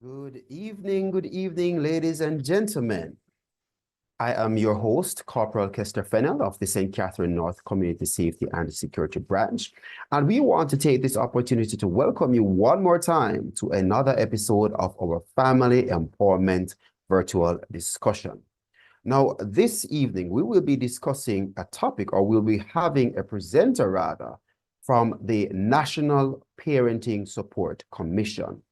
Good evening, ladies and gentlemen. I am your host, Corporal Kester Fennell of the St. Catherine North Community Safety and Security Branch. And we want to take this opportunity to welcome you one more time to another episode of our Family Empowerment Virtual Discussion. Now, this evening, we will be discussing a topic, or we'll be having a presenter rather, from the National Parenting Support Commission.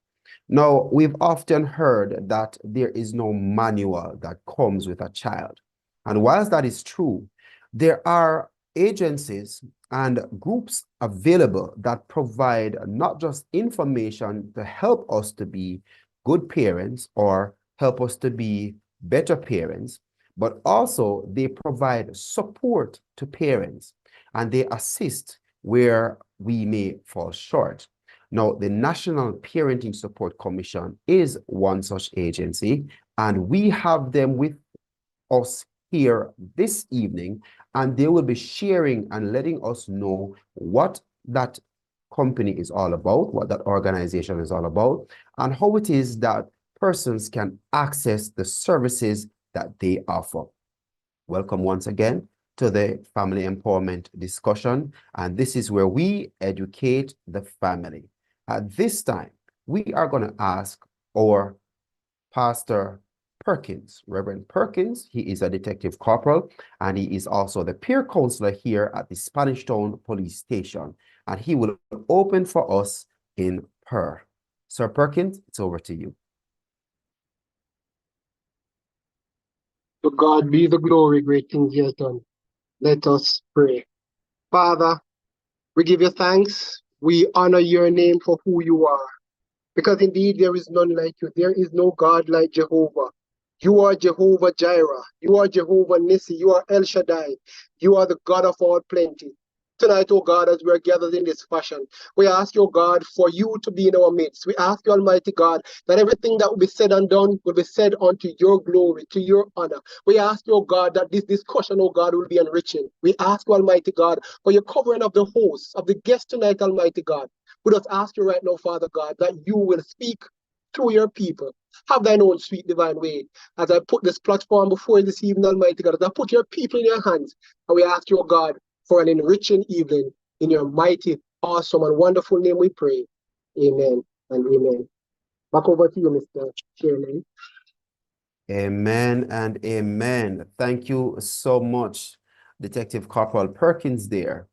Now, we've often heard that there is no manual that comes with a child. And whilst that is true, there are agencies and groups available that provide not just information to help us to be good parents or help us to be better parents, but also they provide support to parents and they assist where we may fall short. Now, the National Parenting Support Commission is one such agency, and we have them with us here this evening, and they will be sharing and letting us know what that company is all about, what that organization is all about, and how it is that persons can access the services that they offer. Welcome once again to the family empowerment discussion, and this is where we educate the family. At this time, we are going to ask our Pastor Perkins, Reverend Perkins. He is a detective corporal, and he is also the peer counselor here at the Spanish Town Police Station, and he will open for us in prayer. Sir Perkins, it's over to you. To God be the glory, great things he has done. Let us pray. Father, we give you thanks. We honor your name for who you are. Because indeed there is none like you. There is no God like Jehovah. You are Jehovah Jireh. You are Jehovah Nissi. You are El Shaddai. You are the God of all plenty. Tonight, oh God, as we are gathered in this fashion, we ask, oh God, for you to be in our midst. We ask you, Almighty God, that everything that will be said and done will be said unto your glory, to your honor. We ask you, oh God, that this discussion, oh God, will be enriching. We ask you, Almighty God, for your covering of the hosts, of the guests tonight, Almighty God. We just ask you right now, Father God, that you will speak through your people. Have thine own sweet divine way. As I put this platform before you this evening, Almighty God, as I put your people in your hands, and we ask you, oh God, for an enriching evening. In your mighty, awesome, and wonderful name we pray. Amen and amen. Back over to you, Mr. Chairman. Amen and amen. Thank you so much, Detective Corporal Perkins there.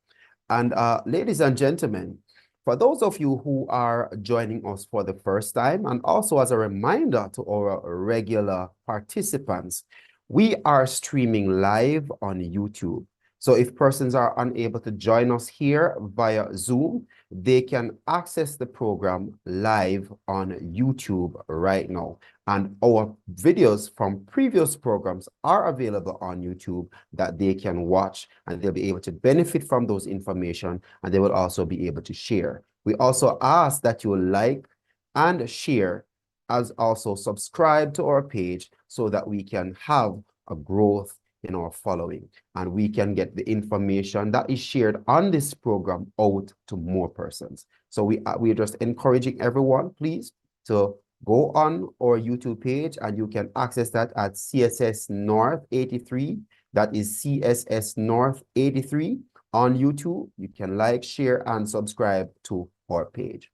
And ladies and gentlemen, for those of you who are joining us for the first time, and also as a reminder to our regular participants, we are streaming live on YouTube. So if persons are unable to join us here via Zoom, they can access the program live on YouTube right now. And our videos from previous programs are available on YouTube that they can watch, and they'll be able to benefit from those information, and they will also be able to share. We also ask that you like and share, as also subscribe to our page so that we can have a growth in our following, and we can get the information that is shared on this program out to more persons. So we're just encouraging everyone, please, to go on our YouTube page, and you can access that at CSS North 83. That is CSS North 83 on YouTube. You can like, share, and subscribe to our page.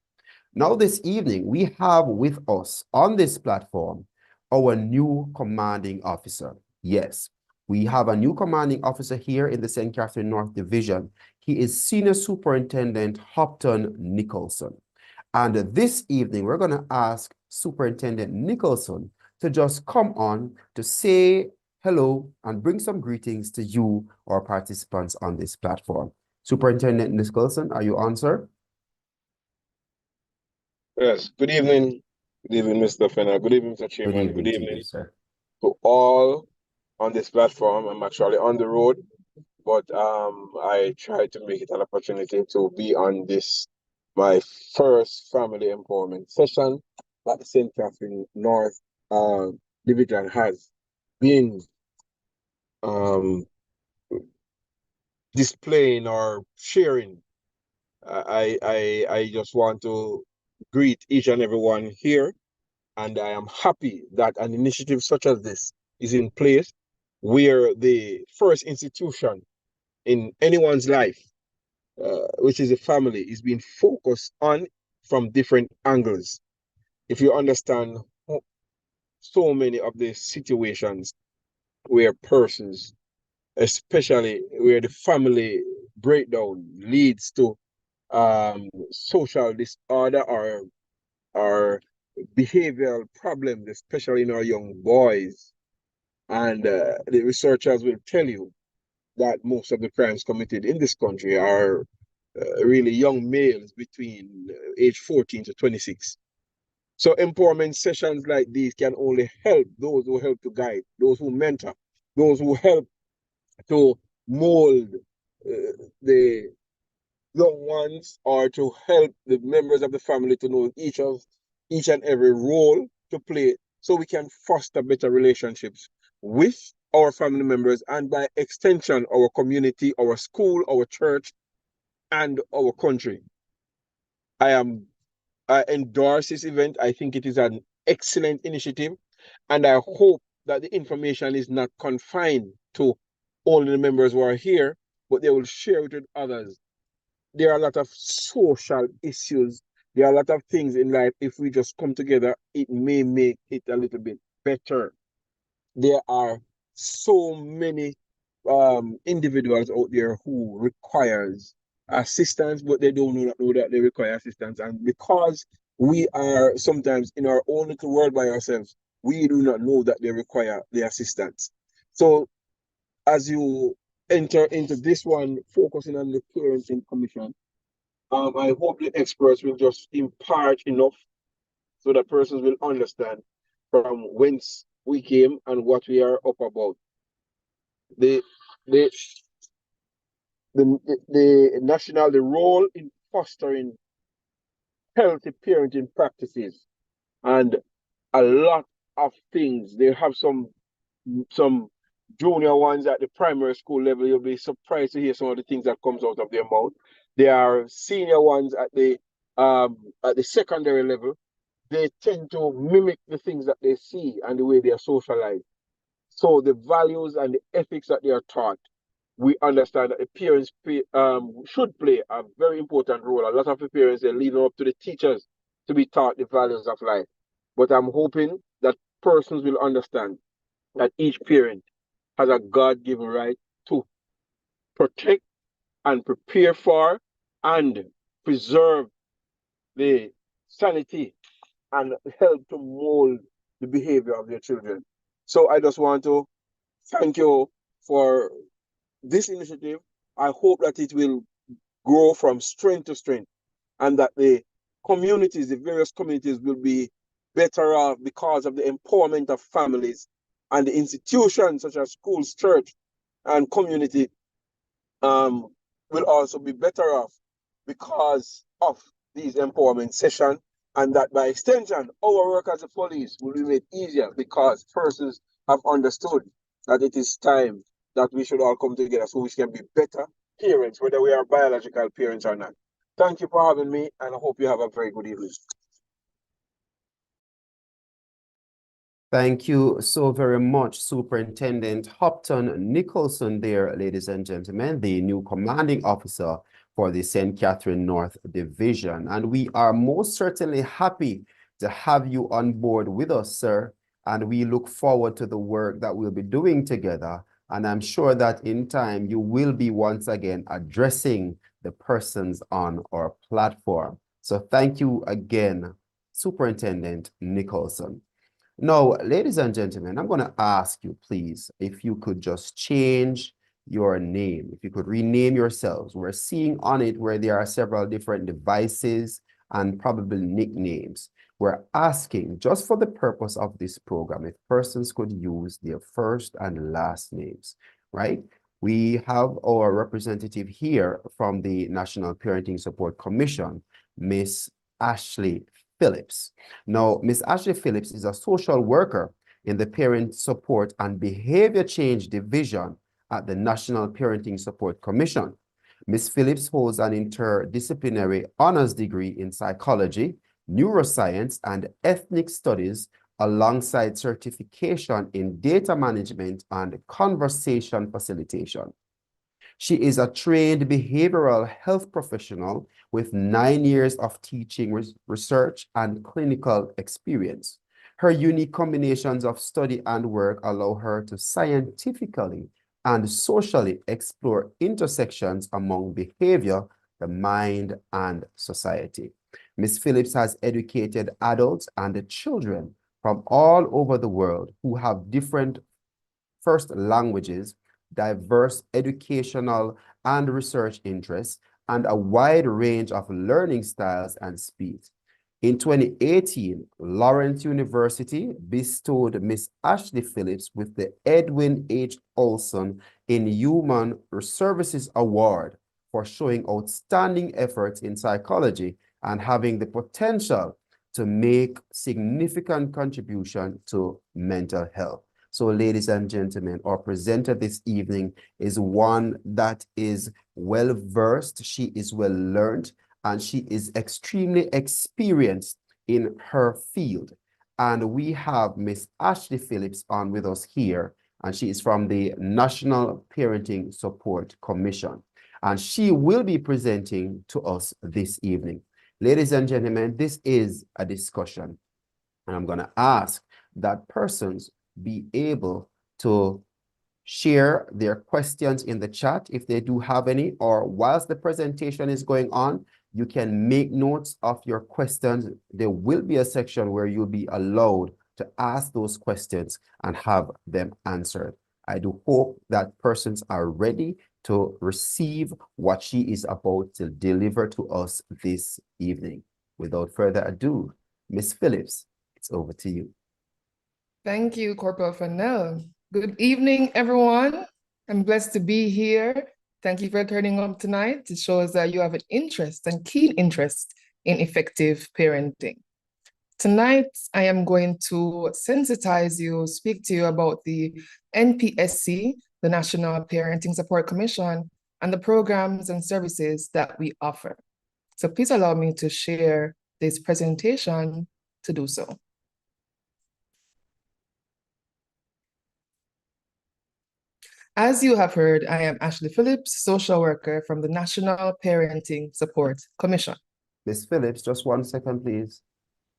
Now, this evening, we have with us on this platform our new commanding officer. Yes, we have a new commanding officer here in the St. Catherine North Division. He is Senior Superintendent Hopton Nicholson. And this evening, we're going to ask Superintendent Nicholson to just come on to say hello and bring some greetings to you, our participants on this platform. Superintendent Nicholson, are you on, sir? Yes, good evening. Good evening, Mr. Fenner. Good evening, Mr. Chairman. Good evening to you, sir. To all on this platform. I'm actually on the road, but I try to make it an opportunity to be on this, my first family empowerment session that the St. Catherine North Division has been displaying or sharing. I just want to greet each and everyone here And I am happy that an initiative such as this is in place, where the first institution in anyone's life, which is a family, is being focused on from different angles. If you understand so many of the situations where persons, especially where the family breakdown leads to social disorder or behavioral problems, especially in our young boys. And the researchers will tell you that most of the crimes committed in this country are really young males between age 14 to 26. So empowerment sessions like these can only help those who help to guide, those who mentor, those who help to mold the young ones, or to help the members of the family to know each and every role to play, so we can foster better relationships with our family members, and by extension our community, our school, our church, and our country. I endorse this event. I think it is an excellent initiative, and I hope that the information is not confined to only the members who are here, but they will share it with others. There are a lot of social issues. There are a lot of things in life. If we just come together, it may make it a little bit better. There are so many individuals out there who requires assistance, but they don't know that they require assistance. And because we are sometimes in our own little world by ourselves, we do not know that they require the assistance. So as you enter into this one, focusing on the parenting commission, I hope the experts will just impart enough so that persons will understand from whence we came and what we are up about. The the the role in fostering healthy parenting practices, and a lot of things. They have some junior ones at the primary school level. You'll be surprised to hear some of the things that comes out of their mouth. There are senior ones at the secondary level. They tend to mimic the things that they see and the way they are socialized. So the values and the ethics that they are taught, we understand that the parents should play a very important role. A lot of the parents, they're leaving up to the teachers to be taught the values of life. But I'm hoping that persons will understand that each parent has a God-given right to protect and prepare for and preserve the sanity and help to mold the behavior of their children. So I just want to thank you for this initiative. I hope that it will grow from strength to strength, and that the communities, the various communities, will be better off because of the empowerment of families, and the institutions such as schools, church, and community will also be better off because of these empowerment sessions, and that by extension, our work as a police will be made easier because persons have understood that it is time that we should all come together so we can be better parents, whether we are biological parents or not. Thank you for having me, and I hope you have a very good evening. Thank you so very much, Superintendent Hopton Nicholson there, ladies and gentlemen, the new commanding officer for the St. Catherine North Division. And we are most certainly happy to have you on board with us, sir. And we look forward to the work that we'll be doing together. And I'm sure that in time, you will be once again addressing the persons on our platform. So thank you again, Superintendent Nicholson. Now, ladies and gentlemen, I'm going to ask you, please, if you could just change your name, if you could rename yourselves. We're seeing on it where there are several different devices and probably nicknames. We're asking, just for the purpose of this program, if persons could use their first and last names, right? We have our representative here from the National Parenting Support Commission, Miss Ashley Phillips. Now, Ms. Ashley Phillips is a social worker in the Parent Support and Behavior Change Division at the National Parenting Support Commission. Ms. Phillips holds an interdisciplinary honors degree in psychology neuroscience, and ethnic studies, alongside certification in data management and conversation facilitation. She is a trained behavioral health professional with 9 years of teaching, research, and clinical experience. Her unique combinations of study and work allow her to scientifically and socially explore intersections among behavior, the mind, and society. Ms. Phillips has educated adults and children from all over the world who have different first languages, diverse educational and research interests, and a wide range of learning styles and speeds. In 2018, Lawrence University bestowed Miss Ashley Phillips with the Edwin H. Olson in Human Services Award for showing outstanding efforts in psychology and having the potential to make significant contribution to mental health. So, ladies and gentlemen, our presenter this evening is one that is well-versed, she is well-learned, and she is extremely experienced in her field. And we have Miss Ashley Phillips on with us here, and she is from the National Parenting Support Commission. And she will be presenting to us this evening. Ladies and gentlemen, this is a discussion, and I'm going to ask that persons be able to share their questions in the chat if they do have any, or whilst the presentation is going on, you can make notes of your questions. There will be a section where you'll be allowed to ask those questions and have them answered. I do hope that persons are ready to receive what she is about to deliver to us this evening. Without further ado, Miss Phillips, it's over to you. Thank you, Corporal Fennell. Good evening, everyone. I'm blessed to be here. Thank you for turning up tonight. It shows that you have an interest and keen interest in effective parenting. Tonight, I am going to sensitize you, speak to you about the NPSC, the National Parenting Support Commission, and the programs and services that we offer. So please allow me to share this presentation to do so. As you have heard, I am Ashley Phillips, social worker from the National Parenting Support Commission. Ms. Phillips, just 1 second, please.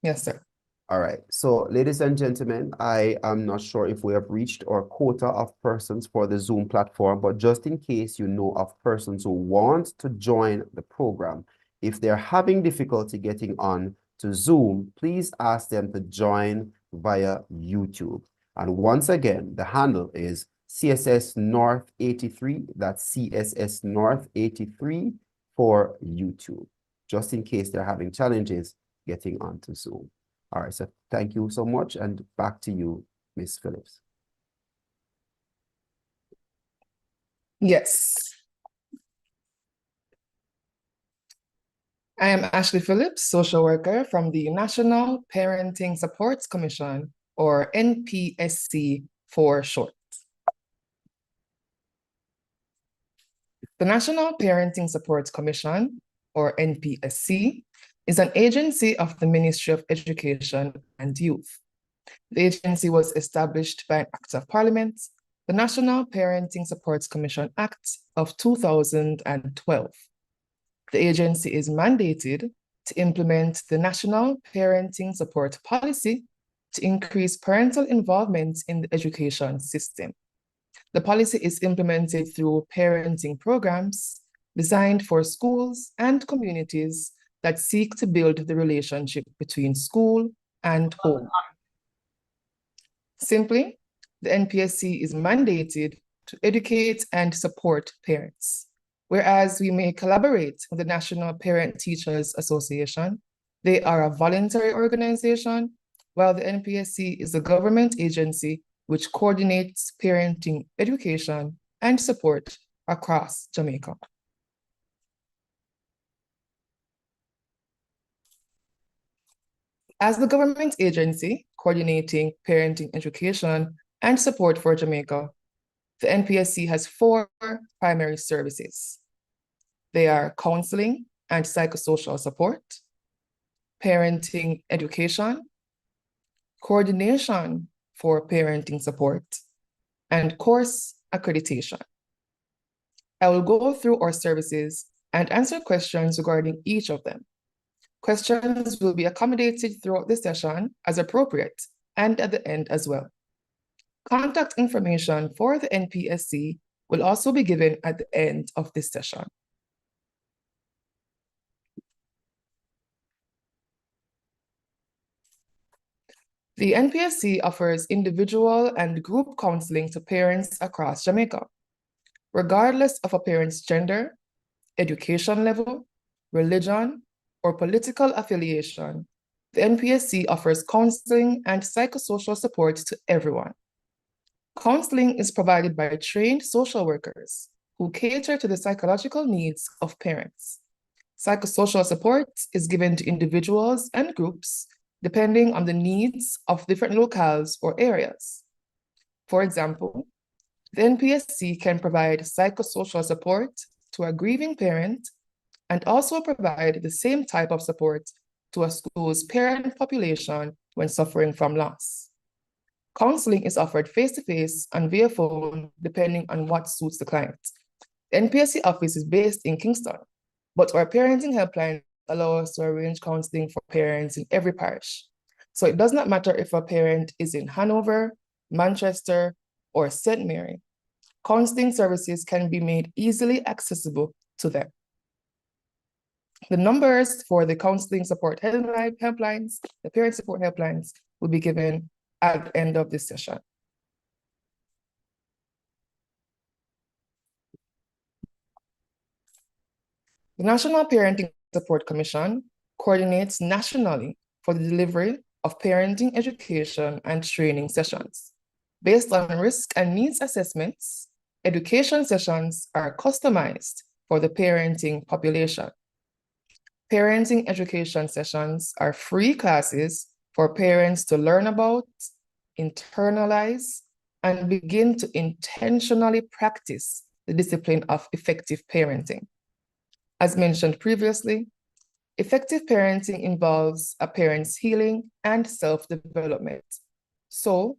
Yes, sir. All right. So, ladies and gentlemen, I am not sure if we have reached our quota of persons for the Zoom platform, but just in case you know of persons who want to join the program, if they're having difficulty getting on to Zoom, please ask them to join via YouTube. And once again, the handle is CSS North 83. That's CSS North 83 for YouTube, just in case they're having challenges getting onto Zoom. All right, so thank you so much, and back to you, Ms. Phillips. Yes. I am Ashley Phillips, social worker from the National Parenting Support Commission, or NPSC for short. The National Parenting Support Commission, or NPSC, is an agency of the Ministry of Education and Youth. The agency was established by an Act of Parliament, the National Parenting Support Commission Act of 2012. The agency is mandated to implement the National Parenting Support Policy to increase parental involvement in the education system. The policy is implemented through parenting programs designed for schools and communities that seek to build the relationship between school and home. Simply, the NPSC is mandated to educate and support parents. Whereas we may collaborate with the National Parent Teachers Association, they are a voluntary organization, while the NPSC is a government agency which coordinates parenting education and support across Jamaica. As the government agency coordinating parenting education and support for Jamaica, the NPSC has 4 primary services. They are counseling and psychosocial support, parenting education, coordination for parenting support, and course accreditation. I will go through our services and answer questions regarding each of them. Questions will be accommodated throughout the session as appropriate and at the end as well. Contact information for the NPSC will also be given at the end of this session. The NPSC offers individual and group counseling to parents across Jamaica. Regardless of a parent's gender, education level, religion, or political affiliation, the NPSC offers counseling and psychosocial support to everyone. Counseling is provided by trained social workers who cater to the psychological needs of parents. Psychosocial support is given to individuals and groups depending on the needs of different locales or areas. For example, the NPSC can provide psychosocial support to a grieving parent and also provide the same type of support to a school's parent population when suffering from loss. Counseling is offered face-to-face and via phone, depending on what suits the client. The NPSC office is based in Kingston, but our parenting helpline allows us to arrange counseling for parents in every parish. So it does not matter if a parent is in Hanover, Manchester, or St. Mary. Counseling services can be made easily accessible to them. The numbers for the counseling support helplines, the parent support helplines, will be given at the end of this session. The National Parenting Support Commission coordinates nationally for the delivery of parenting education and training sessions. Based on risk and needs assessments, education sessions are customized for the parenting population. Parenting education sessions are free classes for parents to learn about, internalize, and begin to intentionally practice the discipline of effective parenting. As mentioned previously, effective parenting involves a parent's healing and self-development. So,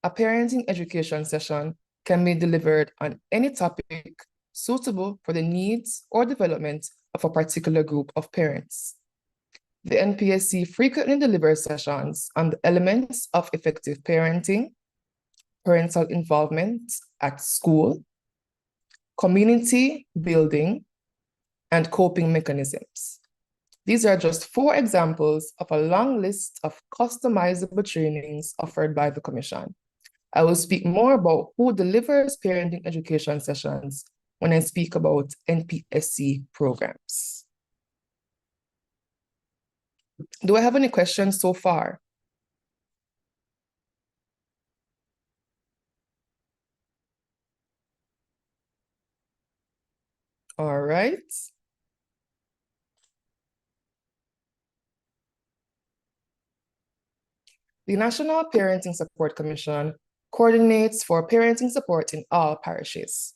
a parenting education session can be delivered on any topic suitable for the needs or development of a particular group of parents. The NPSC frequently delivers sessions on the elements of effective parenting, parental involvement at school, community building, and coping mechanisms. These are just 4 examples of a long list of customizable trainings offered by the Commission. I will speak more about who delivers parenting education sessions when I speak about NPSC programs. Do I have any questions so far? All right. The National Parenting Support Commission coordinates for parenting support in all parishes.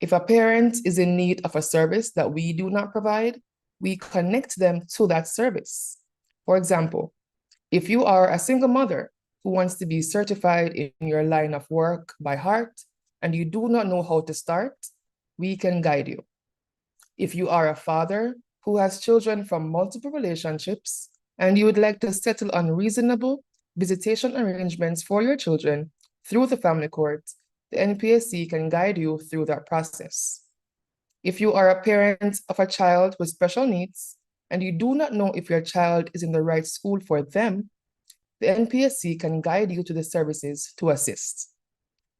If a parent is in need of a service that we do not provide, we connect them to that service. For example, if you are a single mother who wants to be certified in your line of work by heart and you do not know how to start, we can guide you. If you are a father who has children from multiple relationships and you would like to settle on reasonable visitation arrangements for your children through the family court, the NPSC can guide you through that process. If you are a parent of a child with special needs and you do not know if your child is in the right school for them, the NPSC can guide you to the services to assist.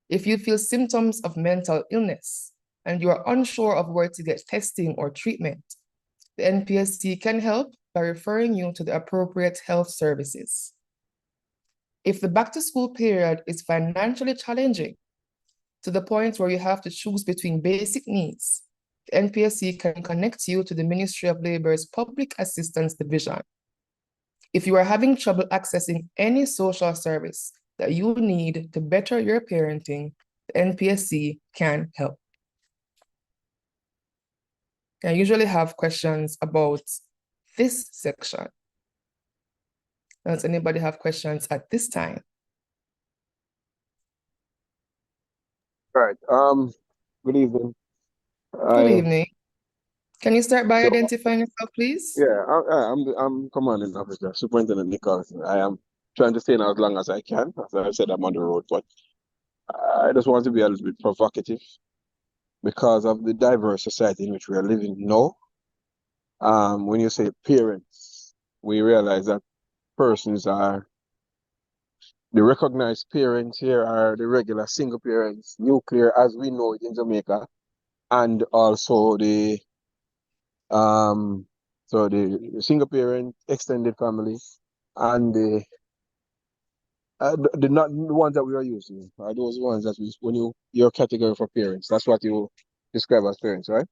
If you feel symptoms of mental illness and you are unsure of where to get testing or treatment, the NPSC can help by referring you to the appropriate health services. If the back-to-school period is financially challenging to the point where you have to choose between basic needs, the NPSC can connect you to the Ministry of Labor's Public Assistance Division. If you are having trouble accessing any social service that you need to better your parenting, the NPSC can help. I usually have questions about this section. Does anybody have questions at this time? Right. Good evening. Good evening. Can you start by So, identifying yourself, please? yeah, I'm commanding officer, Superintendent Nicholson. I am trying to stay in as long as I can. As I said, I'm on the road, but I just want to be a little bit provocative because of the diverse society in which we are living now. When you say parents, we realize that persons are the recognized parents here are the regular single parents, nuclear as we know it in Jamaica, and also um the single parent, extended family, and the not the ones that we are using are those ones that we when your category for parents. That's what you describe as parents, right?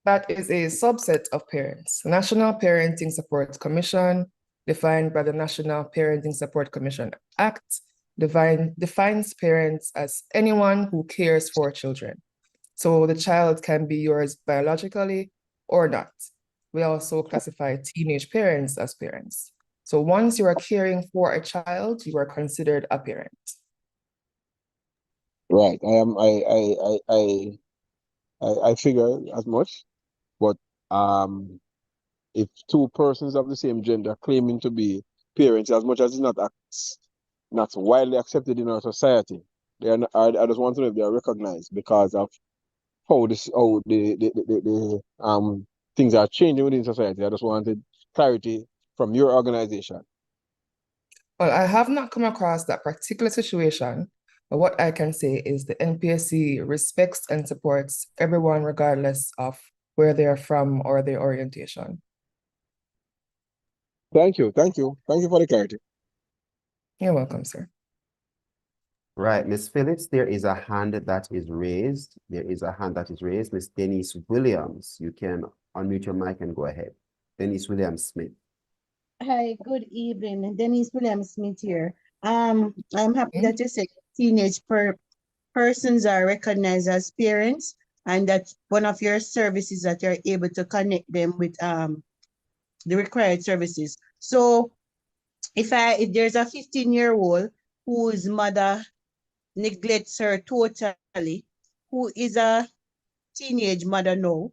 That is a subset of parents. National Parenting Support Commission, defined by the National Parenting Support Commission Act, defines parents as anyone who cares for children. So the child can be yours biologically or not. We also classify teenage parents as parents. So once you are caring for a child, you are considered a parent. Right. I figure as much, but um if two persons of the same gender claiming to be parents, as much as it's not widely accepted in our society, they are not, I just want to know if they are recognized because of how the things are changing within society. I just wanted clarity from your organization. Well, I have not come across that particular situation, but what I can say is the NPSC respects and supports everyone regardless of where they're from or their orientation. Thank you for the clarity. You're welcome, sir. Right, Miss Phillips, there is a hand that is raised. There is a hand that is raised. Miss Denise Williams, you can unmute your mic and go ahead. Denise Williams Smith. Hi, good evening. Denise Williams Smith here. I'm happy Okay. that you said teenage persons are recognized as parents, and that one of your services that you're able to connect them with the required services. So if there's a 15-year-old whose mother neglects her totally, who is a teenage mother now,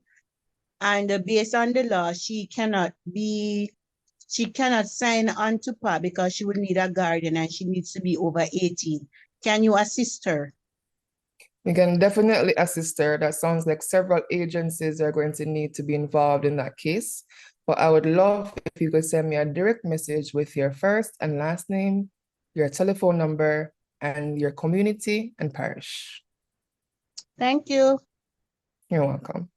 and based on the law, she cannot sign on to PA because she would need a guardian and she needs to be over 18. Can you assist her? We can definitely assist her. That sounds like several agencies are going to need to be involved in that case. But I would love if you could send me a direct message with your first and last name, your telephone number, and your community and parish. Thank you. You're welcome.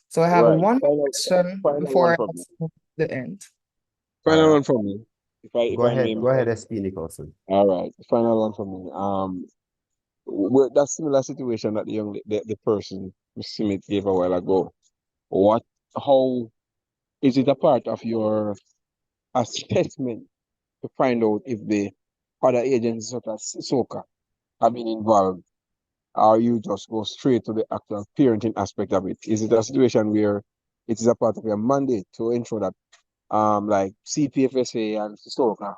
So I have Right. one question Final before one I from me. ask you the end. Final right. one from me. If Go I may. ahead, go ahead, SP Nicholson. All right. Final one from me. That similar situation that the person Ms. Smith gave a while ago. How is it a part of your assessment to find out if the other agencies such as SOCA have been involved, or you just go straight to the actual parenting aspect of it? Is it a situation where it is a part of your mandate to ensure that like CPFSA and SOCA,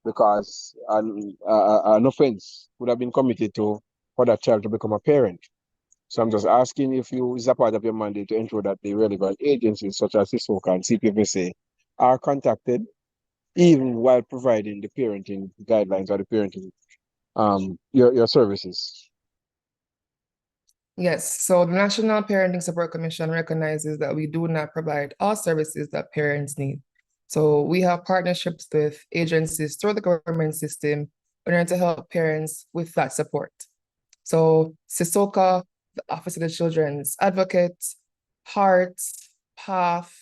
because an offense would have been committed for that child to become a parent? So I'm just asking if is a part of your mandate to ensure that the relevant agencies such as SOCA and CPFSA are contacted even while providing the parenting guidelines or the parenting your services. Yes, so the National Parenting Support Commission recognizes that we do not provide all services that parents need. So we have partnerships with agencies through the government system in order to help parents with that support. So SISOCA, the Office of the Children's Advocate, HEART, PATH,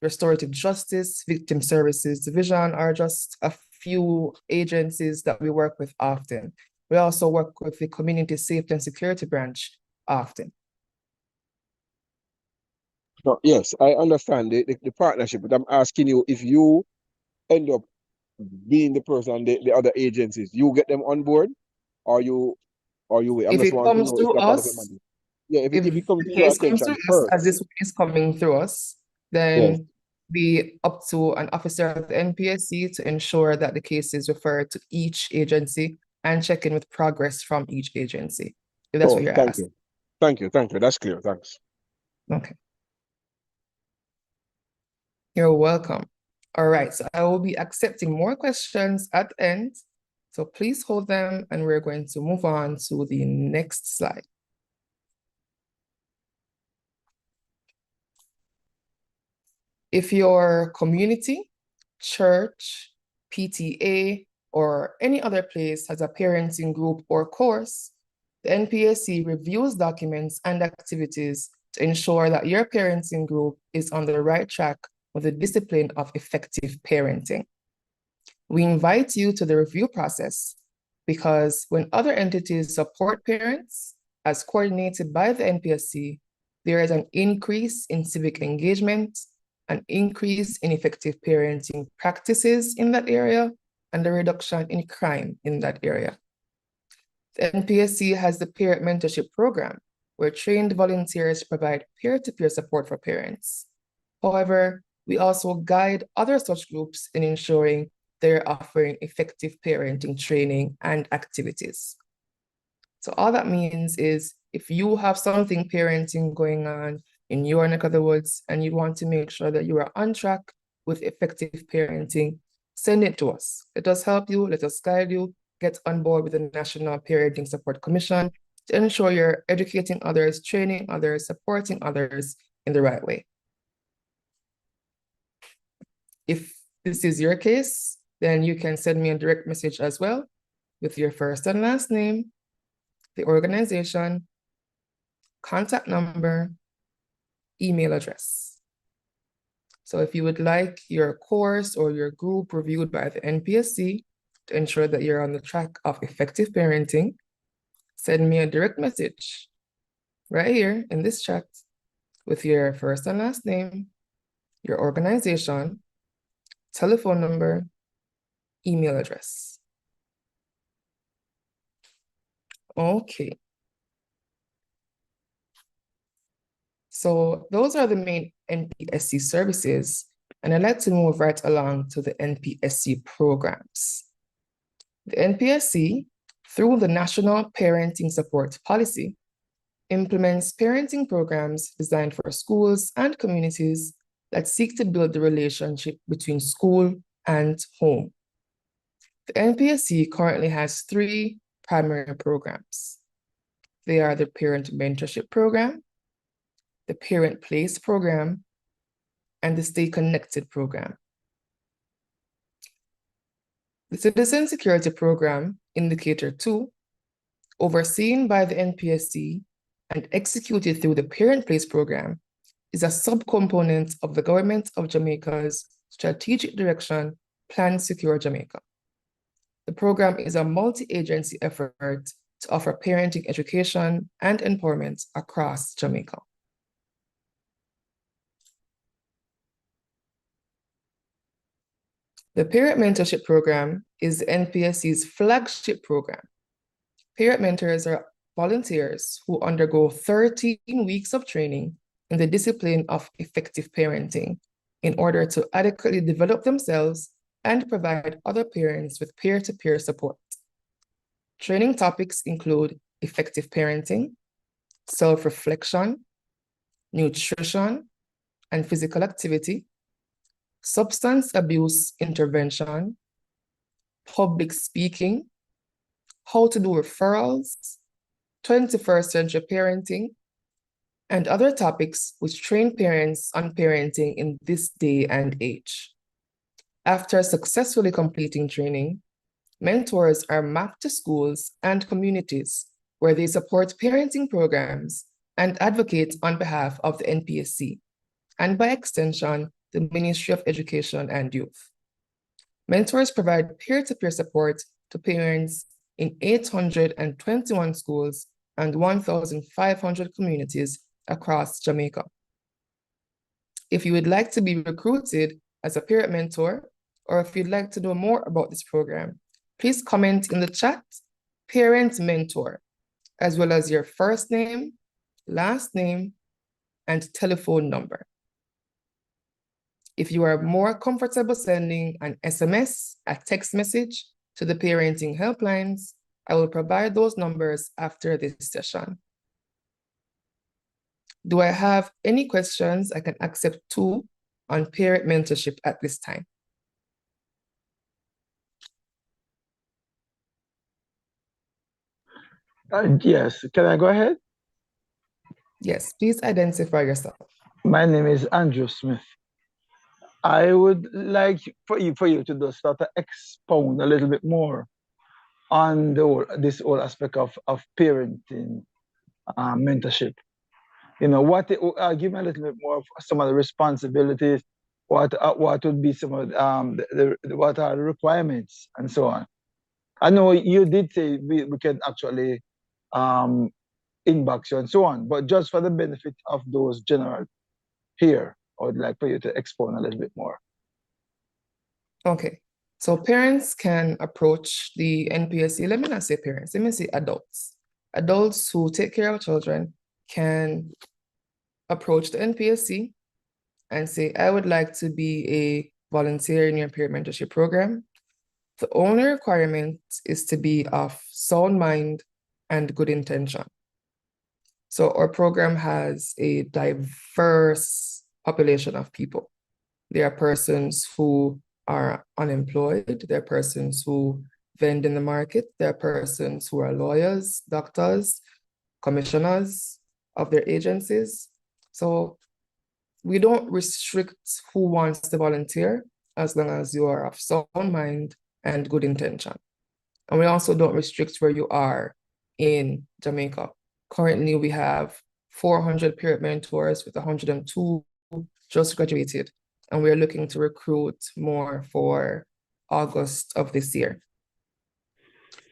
Restorative Justice, Victim Services Division are just a few agencies that we work with often. We also work with the Community Safety and Security Branch often. No, yes, I understand the partnership, but I'm asking you if you end up being the person, the other agencies, you get them on board, or you wait. I'm If just it want to comes know if through they're part of your us, mandate. Yeah, if if it comes the to your case comes through attention us, as first. this one is coming through us, Yes. then be up to an officer of the NPSC to ensure that the case is referred to each agency and check in with progress from each agency. If that's what you're Thank asking. you. Thank you. Thank you. That's clear. Thanks. Okay. You're welcome. All right, so I will be accepting more questions at the end. So please hold them and we're going to move on to the next slide. If your community, church, PTA, or any other place has a parenting group or course, the NPSC reviews documents and activities to ensure that your parenting group is on the right track with the discipline of effective parenting. We invite you to the review process because when other entities support parents, as coordinated by the NPSC, there is an increase in civic engagement, an increase in effective parenting practices in that area, and a reduction in crime in that area. The NPSC has the Parent Mentorship Program, where trained volunteers provide peer-to-peer support for parents. However, we also guide other such groups in ensuring they're offering effective parenting training and activities. So all that means is if you have something parenting going on in your neck of the woods and you want to make sure that you are on track with effective parenting, send it to us. Let us help you, let us guide you, get on board with the National Parenting Support Commission to ensure you're educating others, training others, supporting others in the right way. If this is your case, then you can send me a direct message as well with your first and last name, the organization, contact number, email address. So if you would like your course or your group reviewed by the NPSC to ensure that you're on the track of effective parenting, send me a direct message right here in this chat with your first and last name, your organization, telephone number, email address. Okay. So those are the main NPSC services, and I'd like to move right along to the NPSC programs. The NPSC, through the National Parenting Support Policy, implements parenting programs designed for schools and communities that seek to build the relationship between school and home. The NPSC currently has 3 primary programs. They are the Parent Mentorship Program, the Parent Place Program, and the Stay Connected Program. The Citizen Security Program, Indicator 2, overseen by the NPSC and executed through the Parent Place Program, is a subcomponent of the Government of Jamaica's strategic direction, Plan Secure Jamaica. The program is a multi-agency effort to offer parenting education and empowerment across Jamaica. The Parent Mentorship Program is the NPSC's flagship program. Parent mentors are volunteers who undergo 13 weeks of training in the discipline of effective parenting in order to adequately develop themselves and provide other parents with peer-to-peer support. Training topics include effective parenting, self-reflection, nutrition and physical activity, substance abuse intervention, public speaking, how to do referrals, 21st century parenting, and other topics which train parents on parenting in this day and age. After successfully completing training, mentors are mapped to schools and communities where they support parenting programs and advocate on behalf of the NPSC, and by extension, the Ministry of Education and Youth. Mentors provide peer-to-peer support to parents in 821 schools and 1,500 communities across Jamaica. If you would like to be recruited as a parent mentor, or if you'd like to know more about this program, please comment in the chat, Parent Mentor, as well as your first name, last name, and telephone number. If you are more comfortable sending an SMS, a text message to the parenting helplines, I will provide those numbers after this session. Do I have any questions? I can accept 2 on parent mentorship at this time. Yes, can I go ahead? Yes, please identify yourself. My name is Andrew Smith. I would like for you to just start to expound a little bit more on this whole aspect of parenting mentorship. Give me a little bit more of some of the responsibilities. What would be some of what are the requirements and so on. I know you did say we can actually um, inbox you and so on, but just for the benefit of those general here, I would like for you to expound a little bit more. Okay, so parents can approach the NPSC. Let me not say parents, let me say adults. Adults who take care of children can approach the NPSC and say, I would like to be a volunteer in your peer mentorship program. The only requirement is to be of sound mind and good intention. So our program has a diverse population of people. There are persons who are unemployed. There are persons who vend in the market. There are persons who are lawyers, doctors, commissioners of their agencies. So we don't restrict who wants to volunteer as long as you are of sound mind and good intention. And we also don't restrict where you are in Jamaica. Currently, we have 400 peer mentors with 102 just graduated, and we're looking to recruit more for August of this year.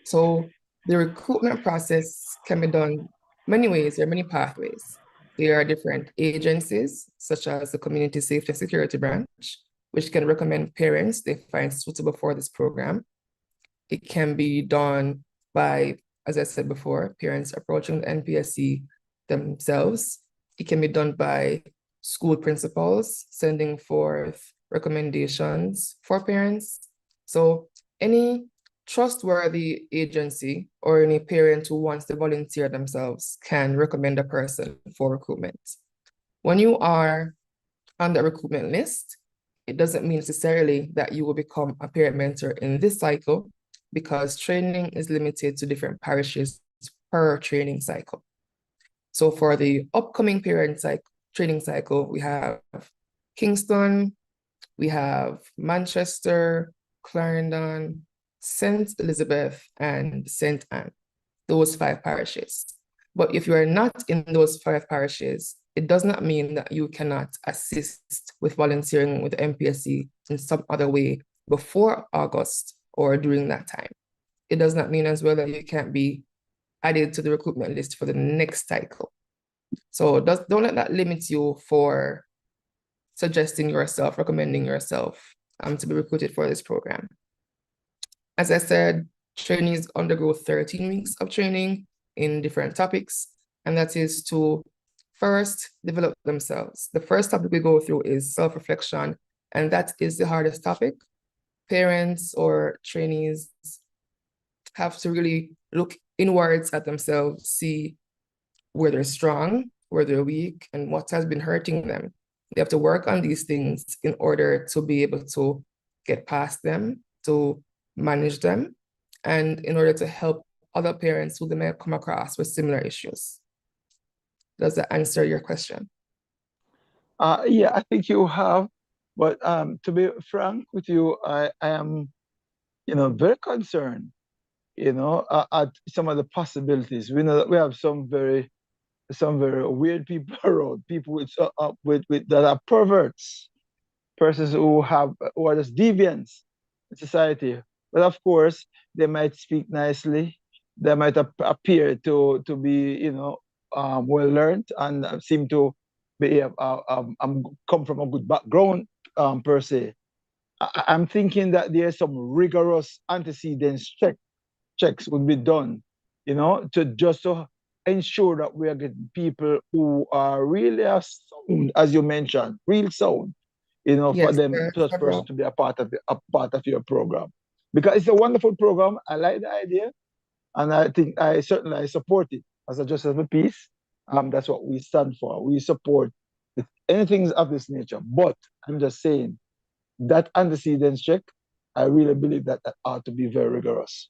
So the recruitment process can be done many ways. There are many pathways. There are different agencies, such as the Community Safety and Security Branch, which can recommend parents they find suitable for this program. It can be done by, as I said before, parents approaching the NPSC themselves. It can be done by school principals sending forth recommendations for parents. So any trustworthy agency or any parent who wants to volunteer themselves can recommend a person for recruitment. When you are on the recruitment list, it doesn't mean necessarily that you will become a parent mentor in this cycle, because training is limited to different parishes per training cycle. So for the upcoming training cycle, we have Kingston, we have Manchester, Clarendon, St. Elizabeth, and St. Anne, those 5 parishes. But if you are not in those 5 parishes, it does not mean that you cannot assist with volunteering with the NPSC in some other way before August or during that time. It does not mean as well that you can't be added to the recruitment list for the next cycle. So don't let that limit you for suggesting yourself, recommending yourself to be recruited for this program. As I said, trainees undergo 13 weeks of training in different topics, and that is to first develop themselves. The first topic we go through is self-reflection, and that is the hardest topic. Parents or trainees have to really look inwards at themselves, see where they're strong, where they're weak, and what has been hurting them. They have to work on these things in order to be able to get past them, to manage them, and in order to help other parents who they may come across with similar issues. Does that answer your question? Yeah, I think you have. But to be frank with you, I am, very concerned, at some of the possibilities. We know that we have some very weird people around, people with that are perverts, persons who are just deviants in society. But of course, they might speak nicely, they might appear to be, well learned and seem to be come from a good background per se. I'm thinking that there's some rigorous antecedents checks would be done, to ensure that we are getting people who are really sound, as you mentioned, real sound, you know, for Yes, them, there are such person several. to be a part of your program. Because it's a wonderful program. I like the idea. And I think I certainly support it as a justice of the peace. That's what we stand for. We support anything of this nature. But I'm just saying that antecedents check, I really believe that that ought to be very rigorous.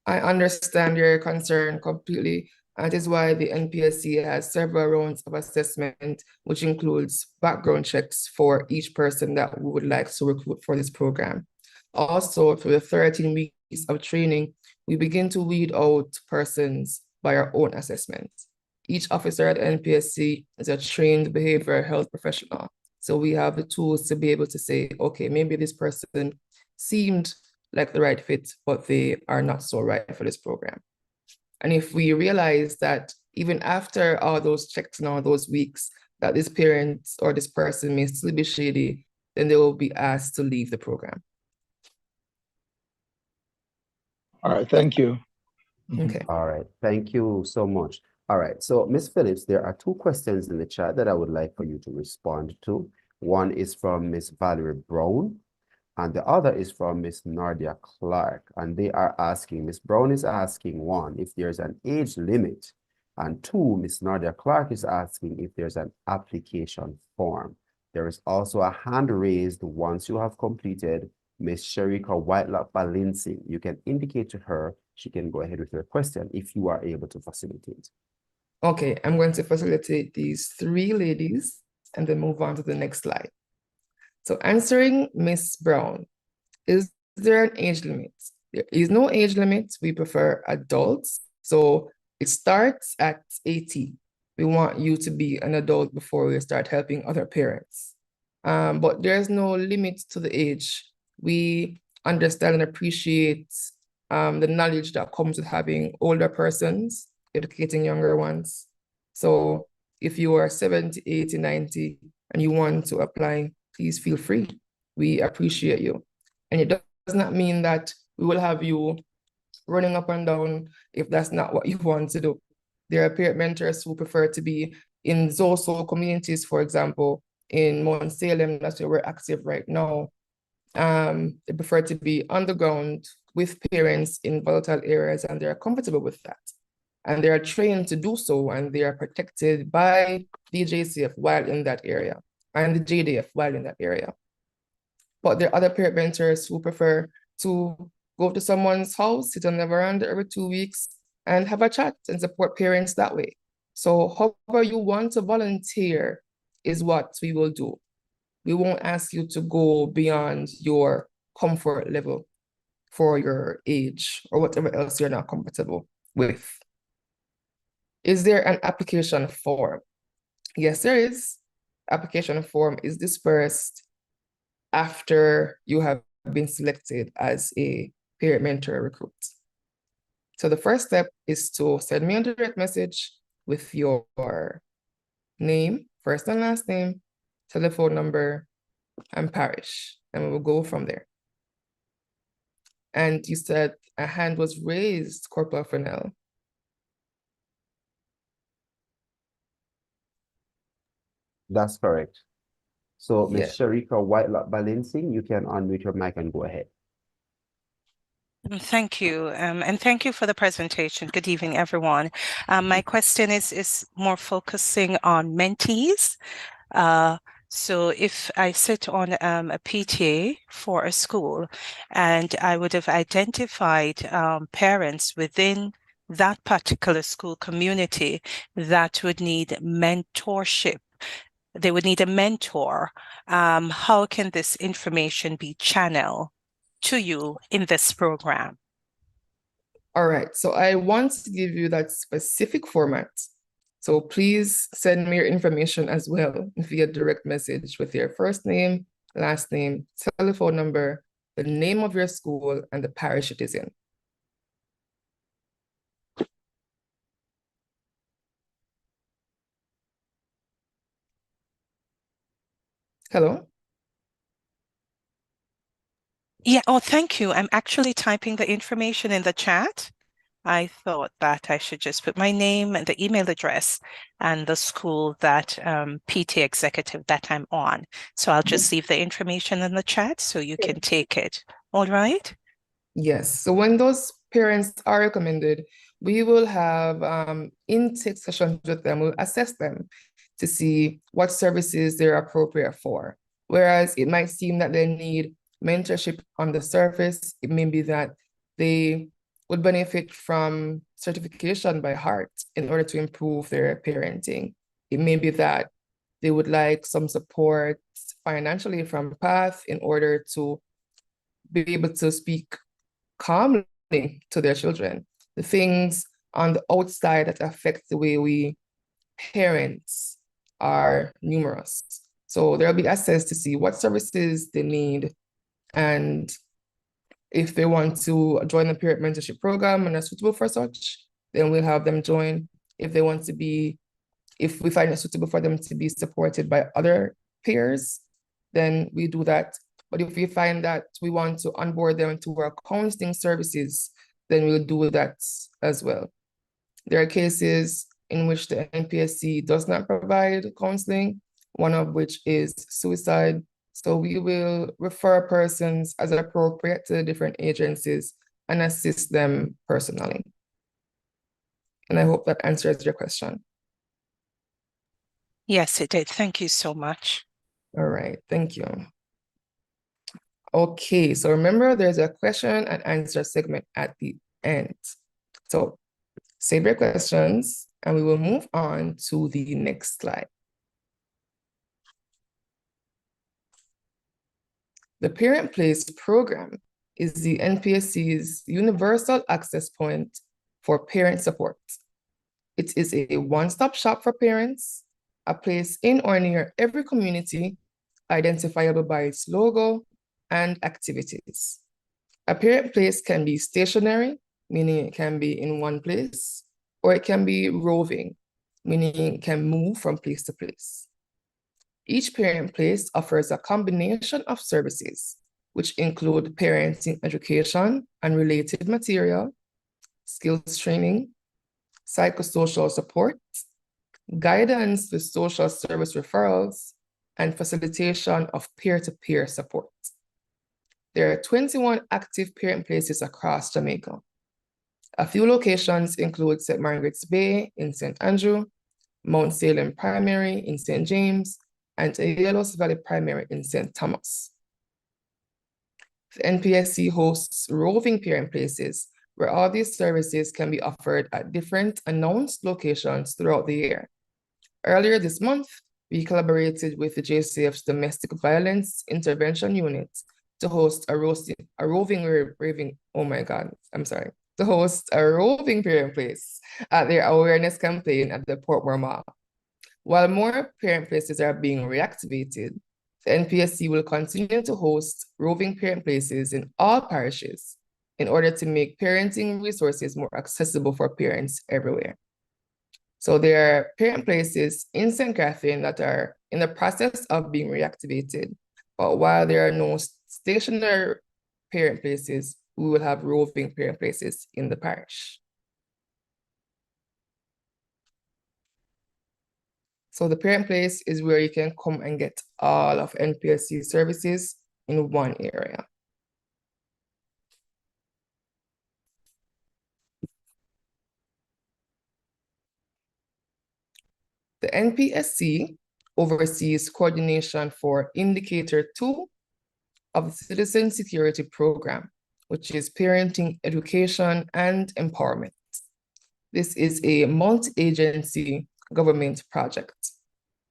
I understand your concern completely. That is why the NPSC has several rounds of assessment, which includes background checks for each person that we would like to recruit for this program. Also, for the 13 weeks of training, we begin to weed out persons by our own assessments. Each officer at NPSC is a trained behavioral health professional. So we have the tools to be able to say, okay, maybe this person seemed like the right fit, but they are not so right for this program. And if we realize that even after all those checks and all those weeks, that this parent or this person may still be shady, then they will be asked to leave the program. All right, thank you. Okay. All right, thank you so much. All right, so Ms. Phillips, there are two questions in the chat that I would like for you to respond to. One is from Ms. Valerie Brown, and the other is from Ms. Nardia Clark. And they are asking, Ms. Brown is asking, one, if there's an age limit, and two, Ms. Nardia Clark is asking if there's an application form. There is also a hand raised once you have completed Ms. Sharika Whitelock Balancing. You can indicate to her, she can go ahead with her question if you are able to facilitate. Okay, I'm going to facilitate these three ladies and then move on to the next slide. So answering Ms. Brown, is there an age limit? There is no age limit. We prefer adults. So it starts at 18. We want you to be an adult before we start helping other parents. But there's no limit to the age. We understand and appreciate the knowledge that comes with having older persons educating younger ones. So if you are 70, 80, 90, and you want to apply, please feel free. We appreciate you. And it does not mean that we will have you running up and down if that's not what you want to do. There are peer mentors who prefer to be in Zoso communities, for example, in Mount Salem, that's where we're active right now. They prefer to be on the ground with parents in volatile areas, and they're comfortable with that. And they are trained to do so, and they are protected by the JCF while in that area, and the JDF while in that area. But there are other parent mentors who prefer to go to someone's house, sit on the veranda every 2 weeks, and have a chat and support parents that way. So however you want to volunteer is what we will do. We won't ask you to go beyond your comfort level for your age or whatever else you're not comfortable with. Is there an application form? Yes, there is. Application form is dispersed after you have been selected as a peer mentor recruit. So the first step is to send me a direct message with your name, first and last name, telephone number, and parish, and we will go from there. And you said a hand was raised, Corporal Fennell. That's correct. So Ms. Yeah. Sharika Whitelock Balancing, you can unmute your mic and go ahead. Thank you. And thank you for the presentation. Good evening, everyone. My question is more focusing on mentees. So if I sit on a PTA for a school and I would have identified parents within that particular school community that would need mentorship, they would need a mentor, how can this information be channeled to you in this program? All right, so I want to give you that specific format. So please send me your information as well via direct message with your first name, last name, telephone number, the name of your school, and the parish it is in. Hello? Yeah, oh, thank you. I'm actually typing the information in the chat. I thought that I should just put my name and the email address and the school that PT executive that I'm on. So I'll just leave the information in the chat so you can take it. All right? Yes. So when those parents are recommended, we will have intake sessions with them. We'll assess them to see what services they're appropriate for. Whereas it might seem that they need mentorship on the surface, it may be that they would benefit from certification by heart in order to improve their parenting. It may be that they would like some support financially from PATH in order to be able to speak calmly to their children. The things on the outside that affect the way we parents are numerous. So there'll be access to see what services they need, and if they want to join the parent mentorship program and are suitable for such, then we'll have them join. If they want to be, if we find it suitable for them to be supported by other peers, then we do that. But if we find that we want to onboard them into our counseling services, then we'll do that as well. There are cases in which the NPSC does not provide counseling, one of which is suicide. So we will refer persons as appropriate to the different agencies and assist them personally. And I hope that answers your question. Yes, it did. Thank you so much. All right, thank you. Okay, so remember there's a question and answer segment at the end. So save your questions and we will move on to the next slide. The Parent Place program is the NPSC's universal access point for parent support. It is a one-stop shop for parents, a place in or near every community, identifiable by its logo and activities. A parent place can be stationary, meaning it can be in one place, or it can be roving, meaning it can move from place to place. Each parent place offers a combination of services, which include parenting education and related material, skills training, psychosocial support, guidance with social service referrals, and facilitation of peer-to-peer support. There are 21 active parent places across Jamaica. A few locations include St. Margaret's Bay in St. Andrew, Mount Salem Primary in St. James, and Yellows Valley Primary in St. Thomas. The NPSC hosts roving parent places where all these services can be offered at different announced locations throughout the year. Earlier this month, we collaborated with the JCF's Domestic Violence Intervention Unit to host to host a roving parent place at their awareness campaign at the Portmore Mall. While more parent places are being reactivated, the NPSC will continue to host roving parent places in all parishes in order to make parenting resources more accessible for parents everywhere. So there are parent places in St. Catherine that are in the process of being reactivated. But while there are no stationary parent places, we will have roving parent places in the parish. So the parent place is where you can come and get all of NPSC services in one area. The NPSC oversees coordination for Indicator 2 of the Citizen Security Program, which is Parenting Education and Empowerment. This is a multi-agency government project.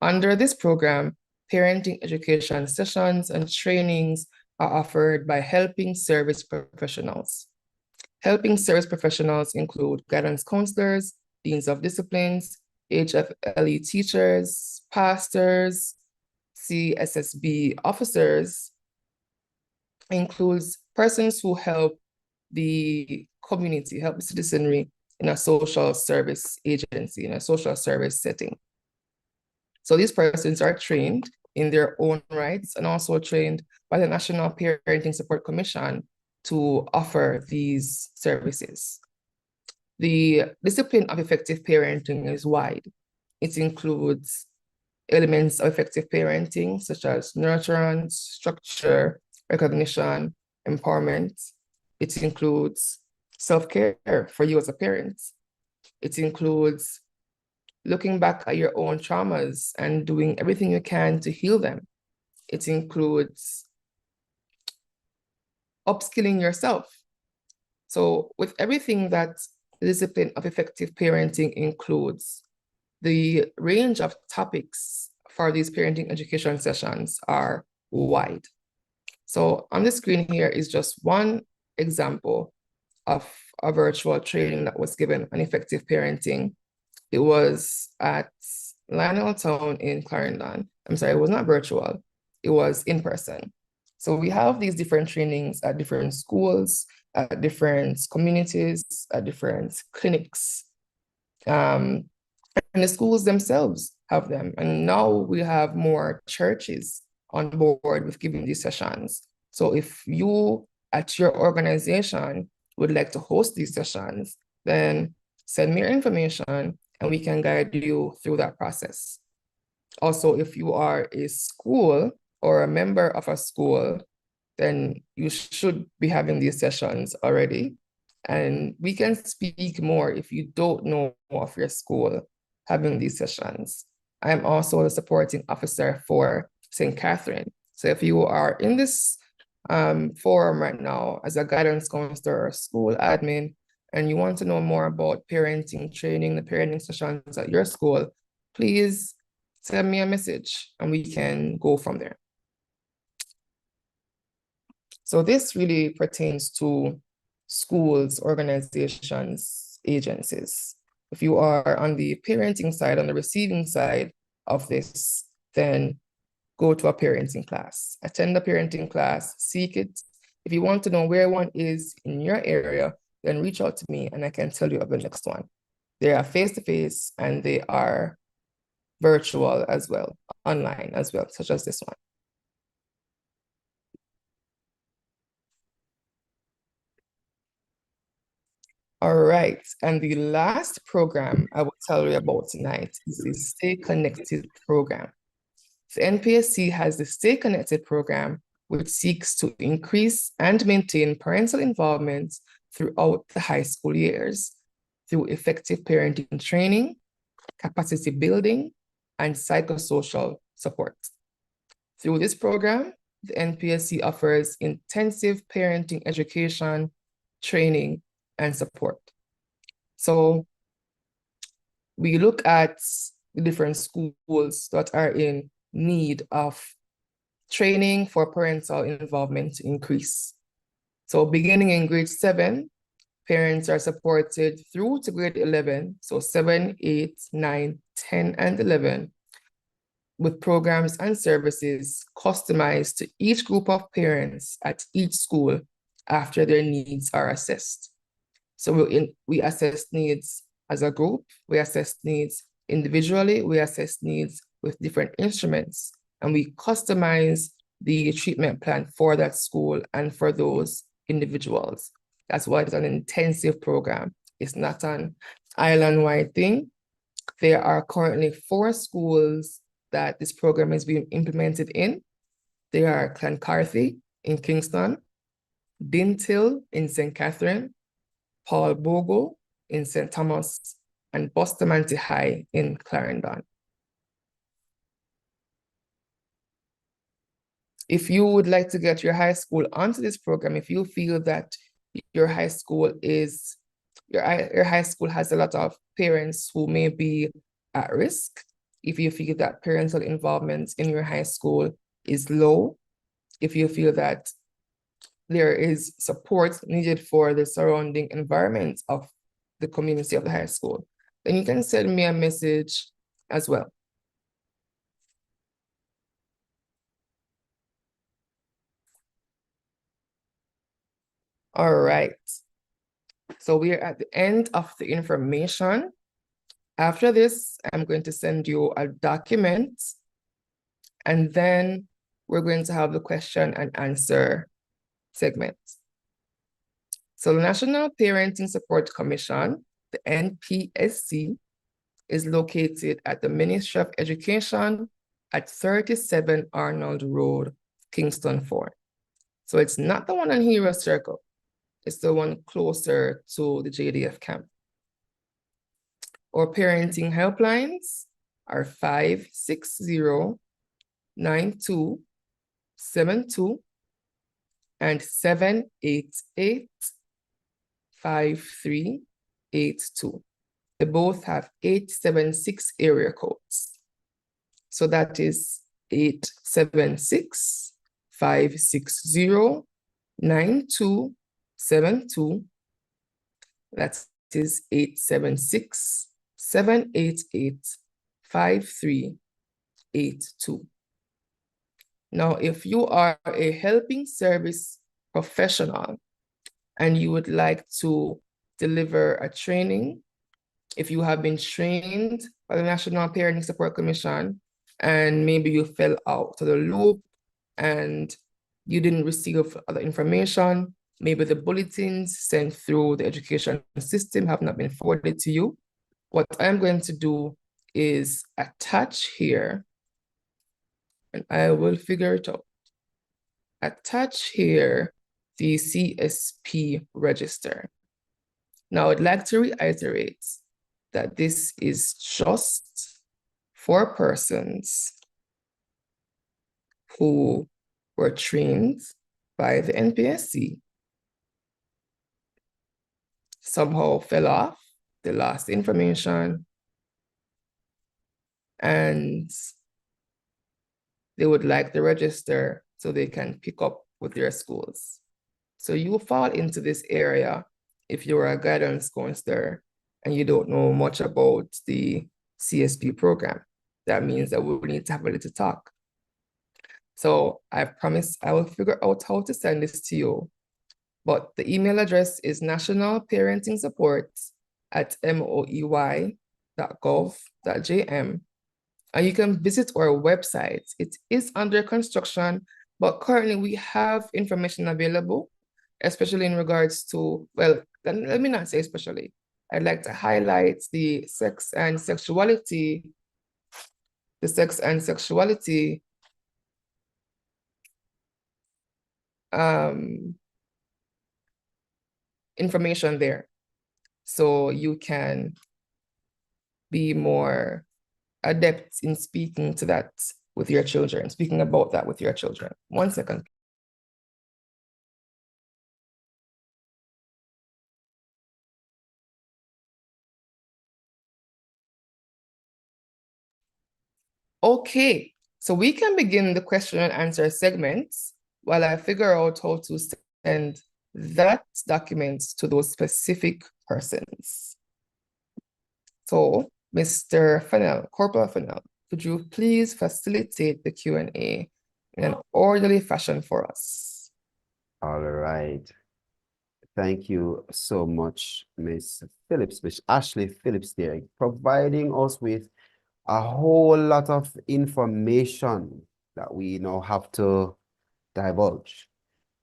Under this program, parenting education sessions and trainings are offered by helping service professionals. Helping service professionals include guidance counselors, deans of disciplines, HFLE teachers, pastors, CSSB officers, includes persons who help the community, help the citizenry in a social service agency, in a social service setting. So these persons are trained in their own rights and also trained by the National Parenting Support Commission to offer these services. The discipline of effective parenting is wide. It includes elements of effective parenting, such as nurturance, structure, recognition, empowerment. It includes self-care for you as a parent. It includes looking back at your own traumas and doing everything you can to heal them. It includes upskilling yourself. So with everything that the discipline of effective parenting includes, the range of topics for these parenting education sessions are wide. So on the screen here is just one example of a virtual training that was given on effective parenting. It was at Lionel Town in Clarendon. I'm sorry, it was not virtual, it was in person. So we have these different trainings at different schools, at different communities, at different clinics. And the schools themselves have them. And now we have more churches on board with giving these sessions. So if you at your organization would like to host these sessions, then send me your information and we can guide you through that process. Also, if you are a school or a member of a school, then you should be having these sessions already. And we can speak more if you don't know of your school having these sessions. I'm also the supporting officer for St. Catherine. So if you are in this forum right now as a guidance counselor or school admin, and you want to know more about parenting training, the parenting sessions at your school, please send me a message and we can go from there. So this really pertains to schools, organizations, agencies. If you are on the parenting side, on the receiving side of this, then go to a parenting class, attend a parenting class, seek it. If you want to know where one is in your area, then reach out to me and I can tell you of the next one. They are face-to-face and they are virtual as well, online as well, such as this one. All right, and the last program I will tell you about tonight is the Stay Connected program. The NPSC has the Stay Connected program, which seeks to increase and maintain parental involvement throughout the high school years through effective parenting training, capacity building, and psychosocial support. Through this program, the NPSC offers intensive parenting education, training, and support. So we look at the different schools that are in need of training for parental involvement to increase. So beginning in grade 7, parents are supported through to grade 11, so 7, 8, 9, 10, and 11, with programs and services customized to each group of parents at each school after their needs are assessed. So we assess needs as a group, we assess needs individually, we assess needs with different instruments, and we customize the treatment plan for that school and for those individuals. That's why it's an intensive program. It's not an island-wide thing. There are currently 4 schools that this program is being implemented in. They are Clancarthy in Kingston, Dintill in St. Catherine, Paul Bogle in St. Thomas, and Bustamante High in Clarendon. If you would like to get your high school onto this program, if you feel that your high school is, your high school has a lot of parents who may be at risk, if you feel that parental involvement in your high school is low, if you feel that there is support needed for the surrounding environment of the community of the high school, then you can send me a message as well. All right, so we are at the end of the information. After this, I'm going to send you a document, and then we're going to have the question and answer segment. So the National Parenting Support Commission the NPSC, is located at the Ministry of Education at 37 Arnold Road, Kingston 4. So it's not the one on Hero Circle. It's the one closer to the JDF camp. Our parenting helplines are 560-9272 and 788-5382. They both have 876 area codes. So that is 876-560-9272. That is 876-788-5382. Now, if you are a helping service professional and you would like to deliver a training, if you have been trained by the National Parenting Support Commission and maybe you fell out of the loop and you didn't receive other information, maybe the bulletins sent through the education system have not been forwarded to you, what I'm going to do is attach here, and I will figure it out. Attach here the CSP register. Now, I'd like to reiterate that this is just for persons who were trained by the NPSC, somehow fell off, they lost information, and they would like to register so they can pick up with their schools. So you fall into this area if you're a guidance counselor and you don't know much about the CSP program. That means that we need to have a little talk. So I promise I will figure out how to send this to you. But the email address is nationalparentingsupport@moey.gov.jm. And you can visit our website. It is under construction, but currently we have information available, especially in regards to, well, let me not say especially. I'd like to highlight the sex and sexuality information there. So you can be more adept in speaking to that with your children, speaking about that with your children. 1 second. Okay, so we can begin the question and answer segments while I figure out how to send that document to those specific persons. So, Mr. Fennell, Corporal Fennell, could you please facilitate the Q&A in an orderly fashion for us? All right. Thank you so much, Miss Phillips, Miss Ashley Phillips there, providing us with a whole lot of information that we now have to divulge.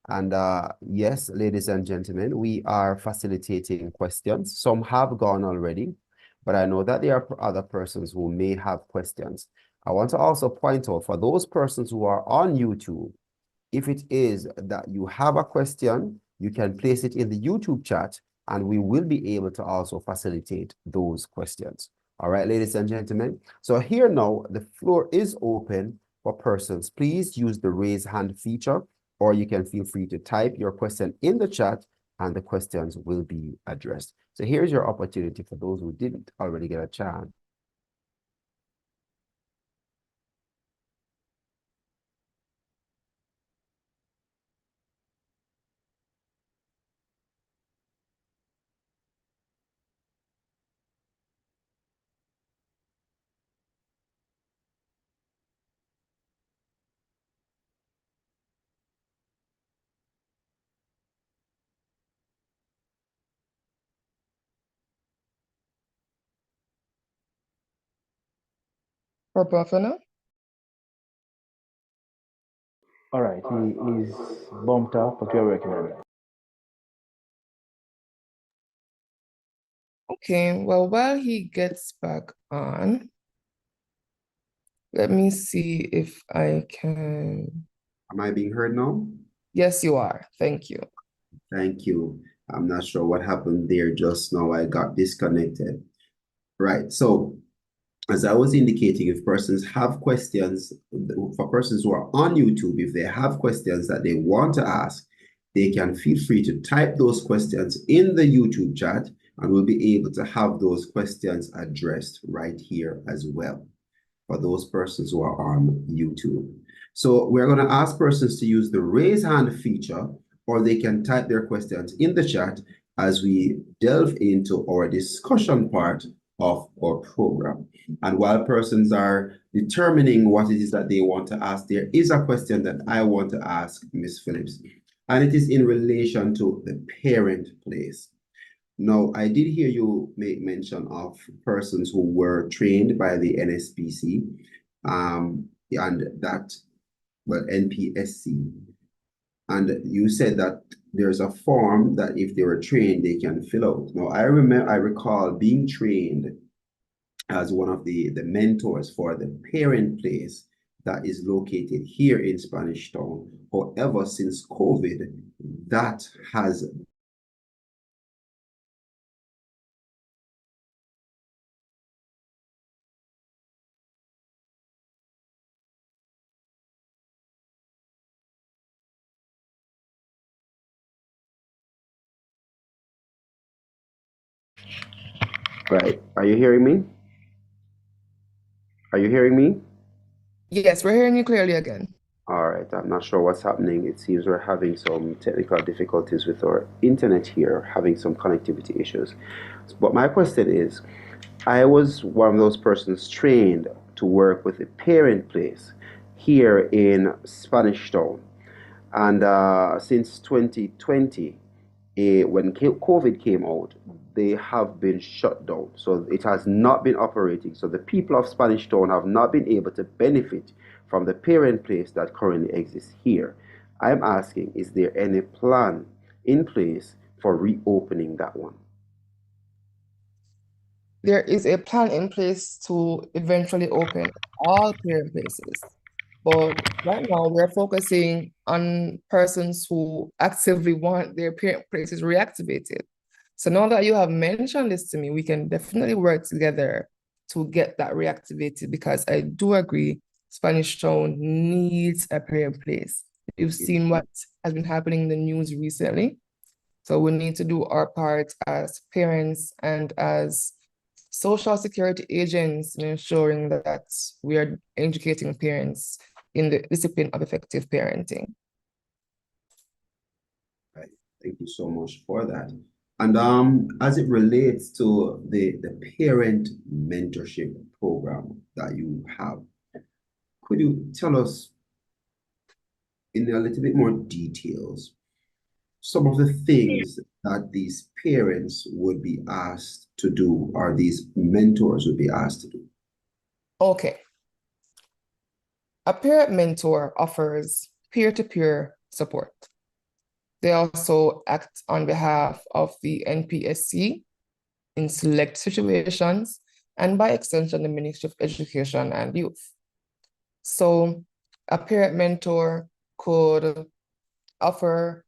And yes, ladies and gentlemen, we are facilitating questions. Some have gone already, but I know that there are other persons who may have questions. I want to also point out for those persons who are on YouTube, if it is that you have a question, you can place it in the YouTube chat and we will be able to also facilitate those questions. All right, ladies and gentlemen. So here now, the floor is open for persons. Please use the raise hand feature, or you can feel free to type your question in the chat and the questions will be addressed. So here's your opportunity for those who didn't already get a chance. Corporal Fennell? All right, he is bumped up, but you're working on it. Okay, well, while he gets back on, let me see if I can. Am I being heard now? Yes, you are. Thank you. Thank you. I'm not sure what happened there just now. I got disconnected. Right. So, as I was indicating, if persons have questions, for persons who are on YouTube, if they have questions that they want to ask, they can feel free to type those questions in the YouTube chat, and we'll be able to have those questions addressed right here as well for those persons who are on YouTube. So we're going to ask persons to use the raise hand feature, or they can type their questions in the chat as we delve into our discussion part of our program. And while persons are determining what it is that they want to ask, there is a question that I want to ask Ms. Phillips, and it is in relation to the parent place. Now, I did hear you make mention of persons who were trained by the NSPC, and that, well, NPSC. And you said that there's a form that if they were trained, they can fill out. Now, I recall being trained as one of the mentors for the parent place that is located here in Spanish Town. However, since COVID, that has right. Are you hearing me? Are you hearing me? Yes, we're hearing you clearly again. All right, I'm not sure what's happening. It seems we're having some technical difficulties with our internet here, having some connectivity issues. But my question is, I was one of those persons trained to work with a parent place here in Spanish Town. And since 2020, when COVID came out, they have been shut down. So it has not been operating. So the people of Spanish Town have not been able to benefit from the parent place that currently exists here. I'm asking, is there any plan in place for reopening that one? There is a plan in place to eventually open all parent places. But right now, we're focusing on persons who actively want their parent places reactivated. So now that you have mentioned this to me, we can definitely work together to get that reactivated, because I do agree Spanish Town needs a parent place. You've seen what has been happening in the news recently. So we need to do our part as parents and as social security agents in ensuring that we are educating parents in the discipline of effective parenting. Right. Thank you so much for that. And as it relates to the parent mentorship program that you have, could you tell us in a little bit more details some of the things that these parents would be asked to do, or these mentors would be asked to do? Okay. A parent mentor offers peer-to-peer support. They also act on behalf of the NPSC in select situations, and by extension, the Ministry of Education and Youth. So a parent mentor could offer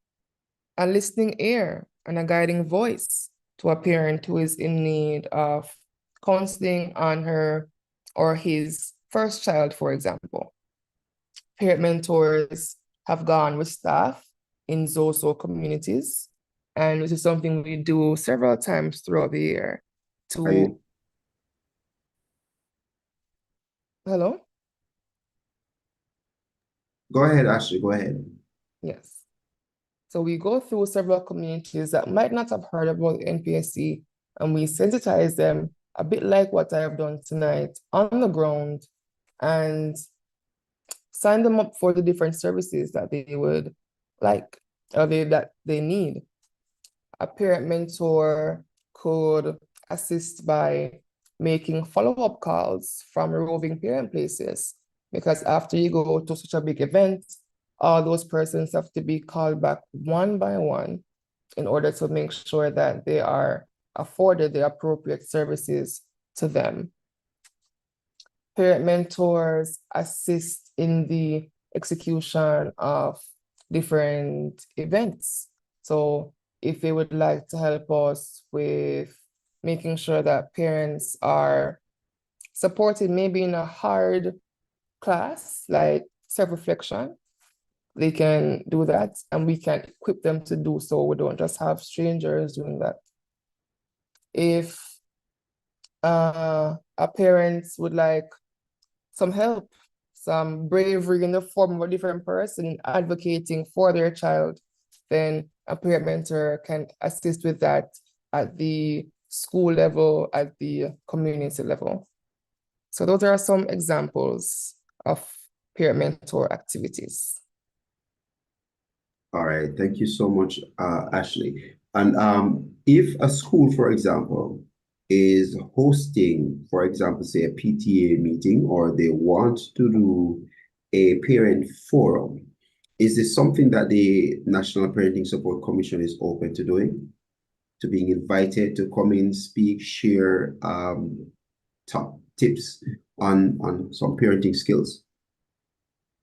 a listening ear and a guiding voice to a parent who is in need of counseling on her or his first child, for example. Parent mentors have gone with staff in Zoso communities, and this is something we do several times throughout the year to... Hello? Go ahead, Ashley, go ahead. Yes. So we go through several communities that might not have heard about the NPSC, and we sensitize them a bit like what I have done tonight on the ground, and sign them up for the different services that they would like, or that they need. A parent mentor could assist by making follow-up calls from roving parent places, because after you go to such a big event, all those persons have to be called back one by one in order to make sure that they are afforded the appropriate services to them. Parent mentors assist in the execution of different events. So if they would like to help us with making sure that parents are supported maybe in a hard class like self-reflection, they can do that and we can equip them to do so. We don't just have strangers doing that. If a parent would like some help, some bravery in the form of a different person advocating for their child, then a parent mentor can assist with that at the school level, at the community level. So those are some examples of parent mentor activities. All right, thank you so much, Ashley. And if a school, for example, is hosting, for example, say a PTA meeting, or they want to do a parent forum, is this something that the National Parenting Support Commission is open to doing? To being invited to come in, speak, share top tips on some parenting skills?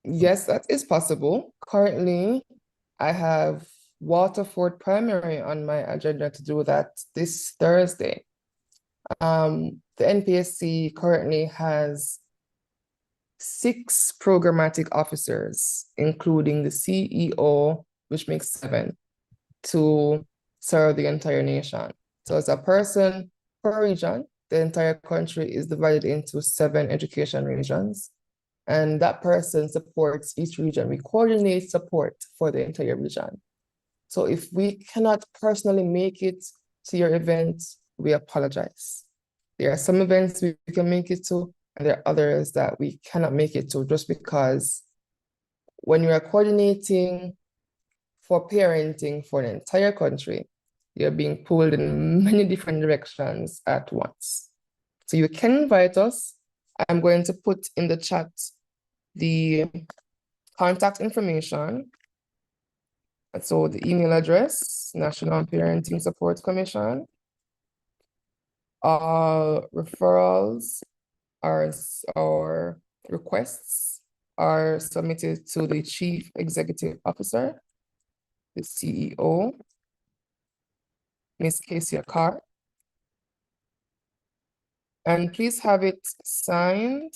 Yes, that is possible. Currently, I have Waterford Primary on my agenda to do that this Thursday. The NPSC currently has 6 programmatic officers, including the CEO, which makes 7, to serve the entire nation. So as a person per region, the entire country is divided into 7 education regions. And that person supports each region. We coordinate support for the entire region. So if we cannot personally make it to your event, we apologize. There are some events we can make it to, and there are others that we cannot make it to, just because when you are coordinating for parenting for an entire country, you're being pulled in many different directions at once. So you can invite us. I'm going to put in the chat the contact information. So the email address, National Parenting Support Commission. All referrals or requests are submitted to the Chief Executive Officer, the CEO, Ms. Casey Carr. And please have it signed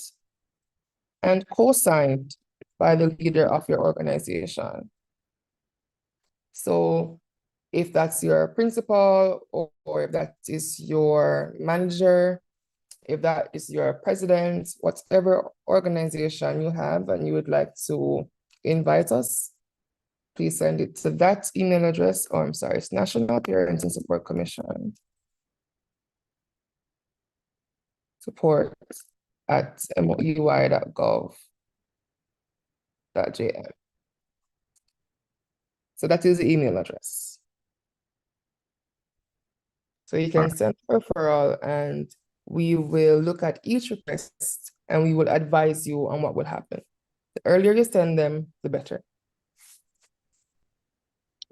and co-signed by the leader of your organization. So if that's your principal, or if that is your manager, if that is your president, whatever organization you have and you would like to invite us, please send it to that email address, or I'm sorry, it's National Parenting Support Commission. support@moi.gov.jm. So that is the email address. So you can send a referral and we will look at each request and we will advise you on what will happen. The earlier you send them, the better.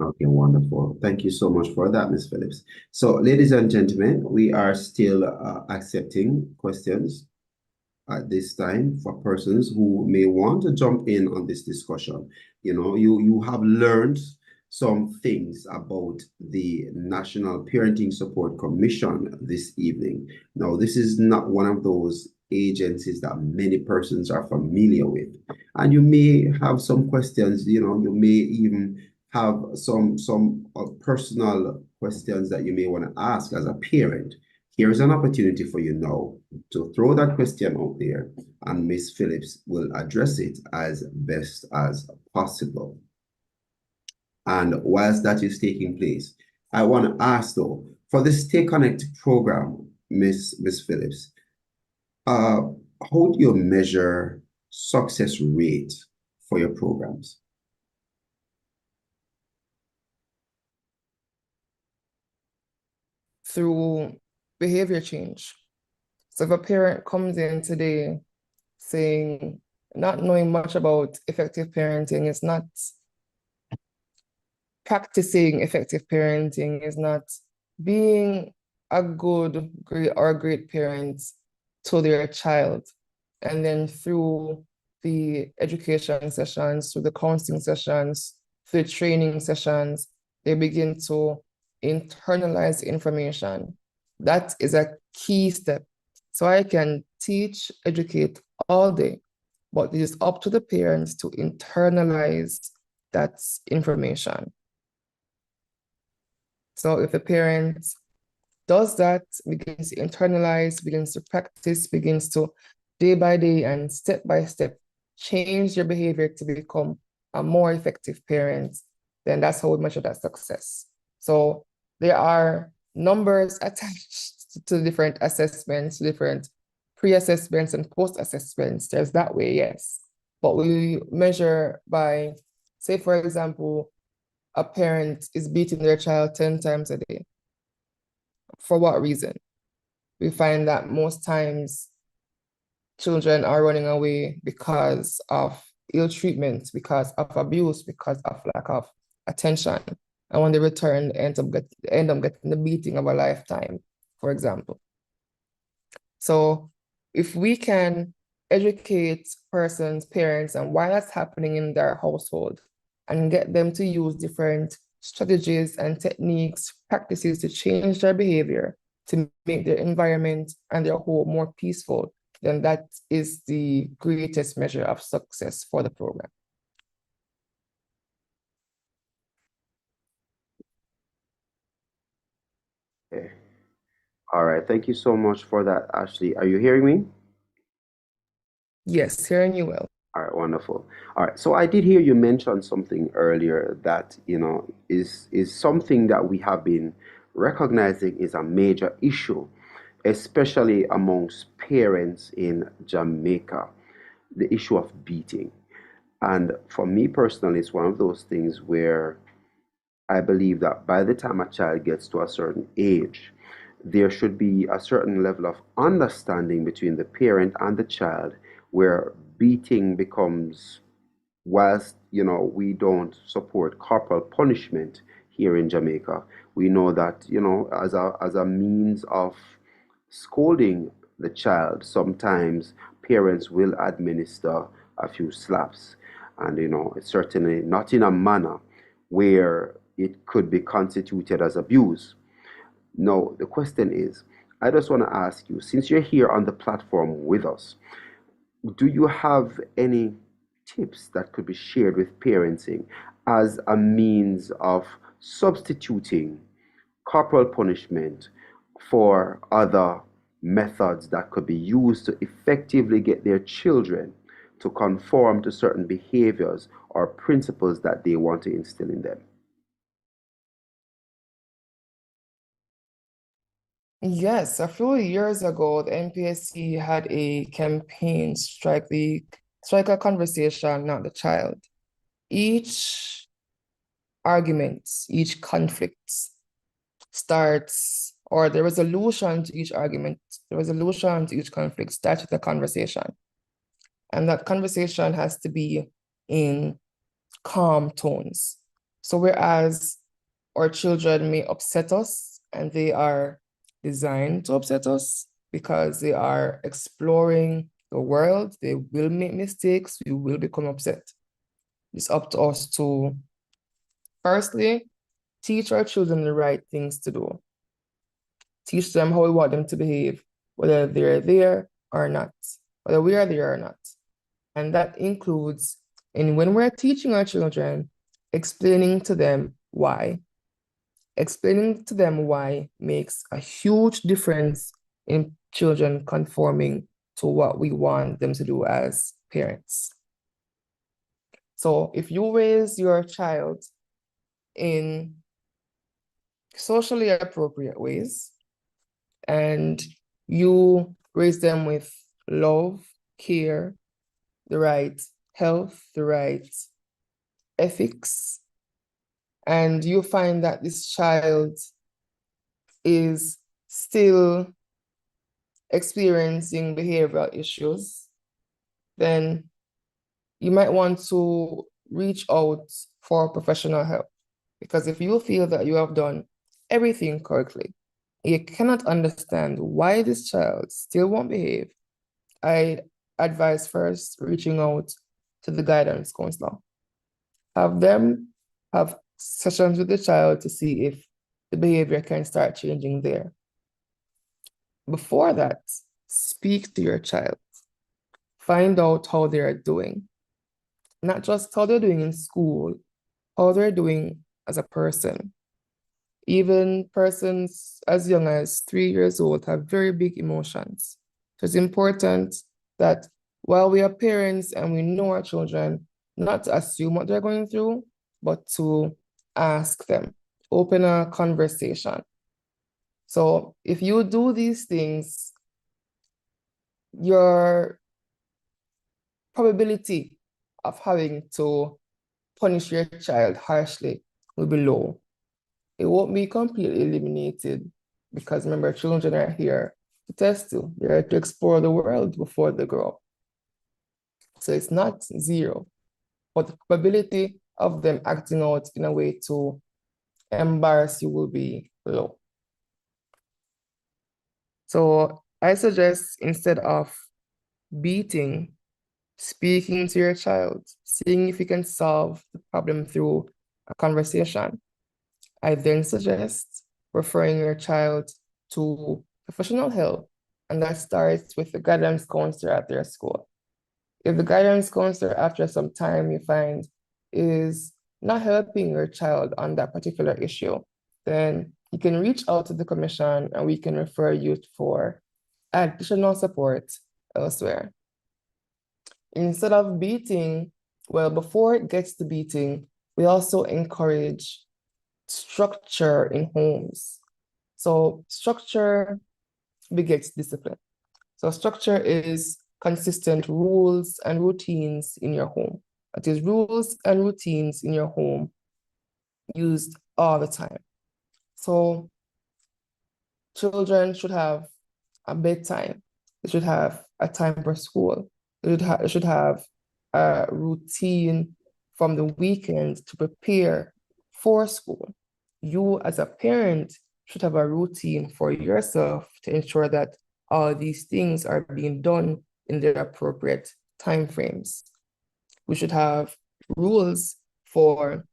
Okay, wonderful. Thank you so much for that, Ms. Phillips. So, ladies and gentlemen, we are still accepting questions at this time for persons who may want to jump in on this discussion. You know, you have learned some things about the National Parenting Support Commission this evening. Now, this is not one of those agencies that many persons are familiar with. And you may have some questions, you know, you may even have some personal questions that you may want to ask as a parent. Here's an opportunity for you now to throw that question out there, and Ms. Phillips will address it as best as possible. And whilst that is taking place, I want to ask though, for the Stay Connected program, Ms. Phillips, how do you measure success rate for your programs? Through behavior change. So if a parent comes in today saying, not knowing much about effective parenting, is not practicing effective parenting, is not being a good great parent to their child. And then through the education sessions, through the counseling sessions, through the training sessions, they begin to internalize information. That is a key step. So I can teach, educate all day, but it is up to the parents to internalize that information. So if the parent does that, begins to internalize, begins to practice, begins to day by day and step by step change their behavior to become a more effective parent, then that's how we measure that success. So there are numbers attached to different assessments, different pre-assessments and post-assessments. There's that way, yes. But we measure by, say, for example, a parent is beating their child 10 times a day. For what reason? We find that most times children are running away because of ill treatment, because of abuse, because of lack of attention. And when they return, they end up getting the beating of a lifetime, for example. So if we can educate persons, parents, and why that's happening in their household and get them to use different strategies and techniques, practices to change their behavior, to make their environment and their home more peaceful, then that is the greatest measure of success for the program. Okay. All right. Thank you so much for that, Ashley. Are you hearing me? Yes, hearing you well. All right, wonderful. All right, so I did hear you mention something earlier that, is something that we have been recognizing is a major issue, especially amongst parents in Jamaica, the issue of beating. And for me personally, it's one of those things where I believe that by the time a child gets to a certain age, there should be a certain level of understanding between the parent and the child where beating becomes, whilst we don't support corporal punishment here in Jamaica, we know that as a means of scolding the child, sometimes parents will administer a few slaps, and it's certainly not in a manner where it could be constituted as abuse. No, the question is, I just want to ask you, since you're here on the platform with us, do you have any tips that could be shared with parenting as a means of substituting corporal punishment for other methods that could be used to effectively get their children to conform to certain behaviors or principles that they want to instill in them? Yes, a few years ago, the NPSC had a campaign, strike a conversation, not the child. Each argument, each conflict starts, or the resolution to each argument, the resolution to each conflict starts with a conversation. And that conversation has to be in calm tones. So whereas our children may upset us, and they are designed to upset us because they are exploring the world, they will make mistakes, we will become upset. It's up to us to, firstly, teach our children the right things to do. Teach them how we want them to behave, whether they're there or not, whether we are there or not. And that includes, and when we're teaching our children, explaining to them why. Explaining to them why makes a huge difference in children conforming to what we want them to do as parents. So if you raise your child in socially appropriate ways and you raise them with love, care, the right health, the right ethics, and you find that this child is still experiencing behavioral issues, then you might want to reach out for professional help. Because if you feel that you have done everything correctly, you cannot understand why this child still won't behave, I advise first reaching out to the guidance counselor. Have them have sessions with the child to see if the behavior can start changing there. Before that, speak to your child. Find out how they are doing. Not just how they're doing in school, how they're doing as a person. Even persons as young as 3 years old have very big emotions. So it's important that while we are parents and we know our children, not to assume what they're going through, but to ask them, open a conversation. So if you do these things, your probability of having to punish your child harshly will be low. It won't be completely eliminated because remember, children are here to test you. They're here to explore the world before they grow up. So it's not zero, but the probability of them acting out in a way to embarrass you will be low. So I suggest instead of beating, speaking to your child, seeing if you can solve the problem through a conversation. I then suggest referring your child to professional help, and that starts with the guidance counselor at their school. If the guidance counselor, after some time, you find is not helping your child on that particular issue, then you can reach out to the commission and we can refer you for additional support elsewhere. Instead of beating, well, before it gets to beating, we also encourage structure in homes. So structure begets discipline. So structure is consistent rules and routines in your home. That is rules and routines in your home used all the time. So children should have a bedtime. They should have a time for school. They should have a routine from the weekend to prepare for school. You as a parent should have a routine for yourself to ensure that all these things are being done in their appropriate time frames. We should have rules for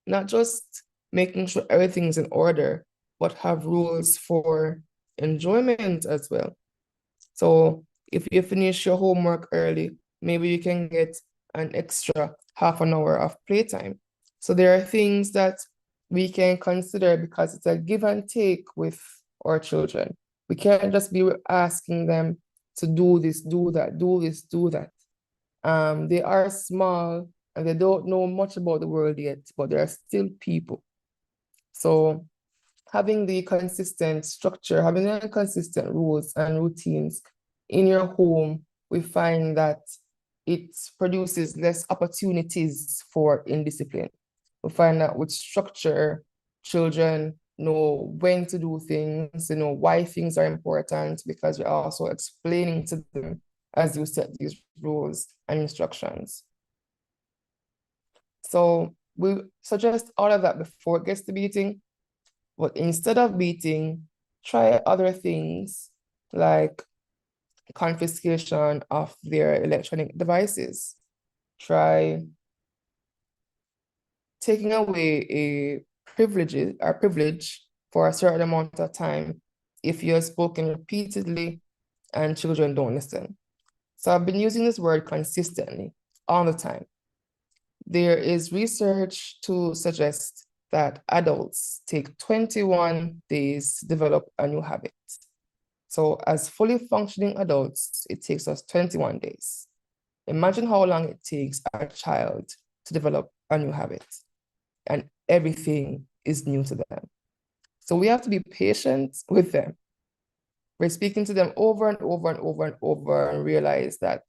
not just making sure everything's in order, but have rules for enjoyment as well. So if you finish your homework early, maybe you can get an extra half an hour of playtime. So there are things that we can consider because it's a give and take with our children. We can't just be asking them to do this, do that, do this, do that. They are small and they don't know much about the world yet, but they are still people. So having the consistent structure, having the consistent rules and routines in your home, we find that it produces less opportunities for indiscipline. We find that with structure, children know when to do things, they know why things are important because we're also explaining to them as you set these rules and instructions. So we suggest all of that before it gets to beating. But instead of beating, try other things like confiscation of their electronic devices. Try taking away a privilege for a certain amount of time if you're spoken repeatedly and children don't listen. So I've been using this word consistently all the time. There is research to suggest that adults take 21 days to develop a new habit. So as fully functioning adults, it takes us 21 days. Imagine how long it takes a child to develop a new habit, and everything is new to them. So we have to be patient with them. We're speaking to them over and over and over and over and realize that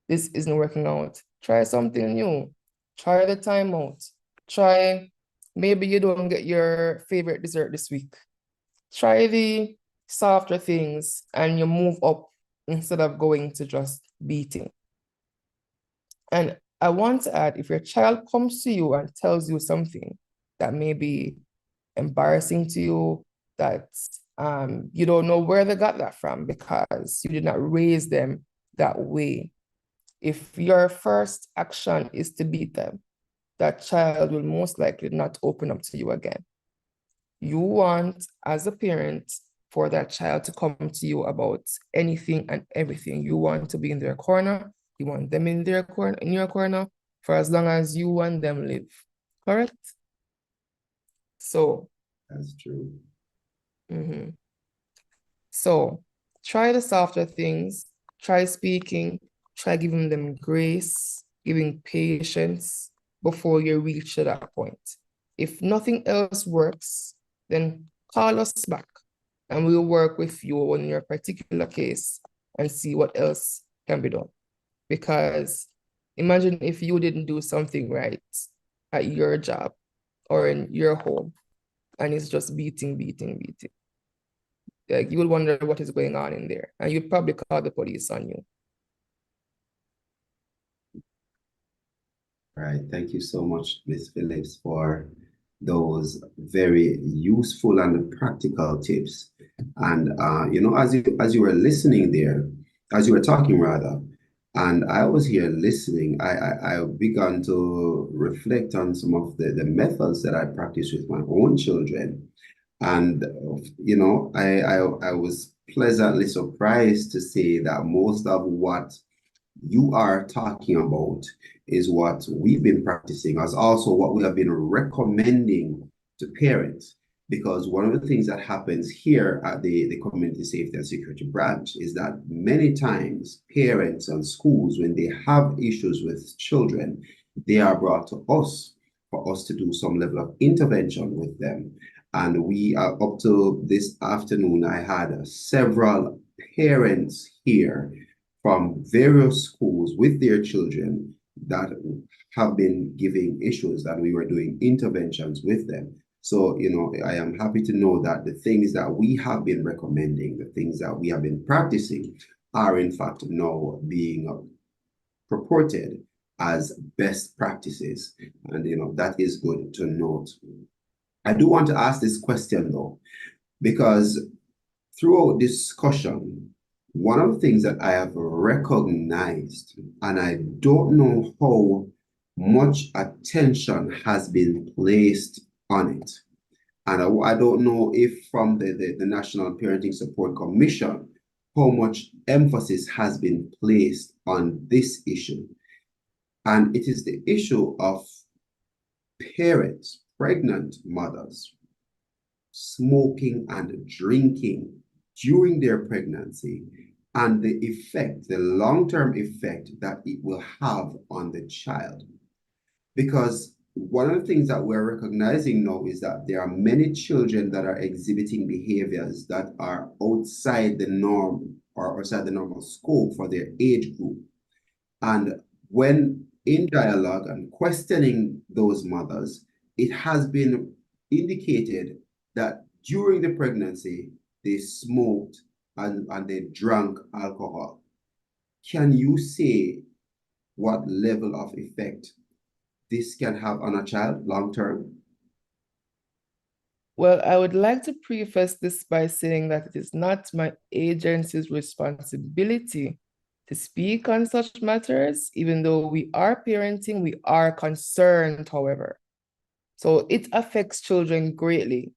this isn't working out. Try something new. Try the timeout. Try, maybe you don't get your favorite dessert this week. Try the softer things and you move up instead of going to just beating. And I want to add, if your child comes to you and tells you something that may be embarrassing to you, that You don't know where they got that from because you did not raise them that way. If your first action is to beat them, that child will most likely not open up to you again. You want, as a parent, for that child to come to you about anything and everything. You want to be in their corner. You want them in their corner, in your corner, for as long as you and them live. Correct? So. That's true. So try the softer things, try speaking, try giving them grace, giving patience before you reach to that point. If nothing else works, then call us back and we'll work with you on your particular case and see what else can be done. Because imagine if you didn't do something right at your job or in your home and it's just beating. Like you will wonder what is going on in there, and you'd probably call the police on you. Right. Thank you so much, Ms. Phillips, for those very useful and practical tips. And as you were listening there, as you were talking rather, and I was here listening, I began to reflect on some of the methods that I practice with my own children. And I was pleasantly surprised to say that most of what you are talking about is what we've been practicing, as also what we have been recommending to parents. Because one of the things that happens here at the Community Safety and Security Branch is that many times parents and schools, when they have issues with children, they are brought to us for us to do some level of intervention with them. And we are up to this afternoon, I had several parents here from various schools with their children that have been giving issues that we were doing interventions with them. So, I am happy to know that the things that we have been recommending, the things that we have been practicing are in fact now being purported as best practices. And, that is good to note. I do want to ask this question though, because throughout discussion, one of the things that I have recognized, and I don't know how much attention has been placed on it, and I don't know if from the National Parenting Support Commission, how much emphasis has been placed on this issue. And it is the issue of parents, pregnant mothers, smoking and drinking during their pregnancy and the long-term effect that it will have on the child. Because one of the things that we're recognizing now is that there are many children that are exhibiting behaviors that are outside the norm or outside the normal scope for their age group. And when in dialogue and questioning those mothers, it has been indicated that during the pregnancy, they smoked and they drank alcohol. Can you say what level of effect this can have on a child long term? Well, I would like to preface this by saying that it is not my agency's responsibility to speak on such matters. Even though we are parenting, we are concerned, however. So it affects children greatly.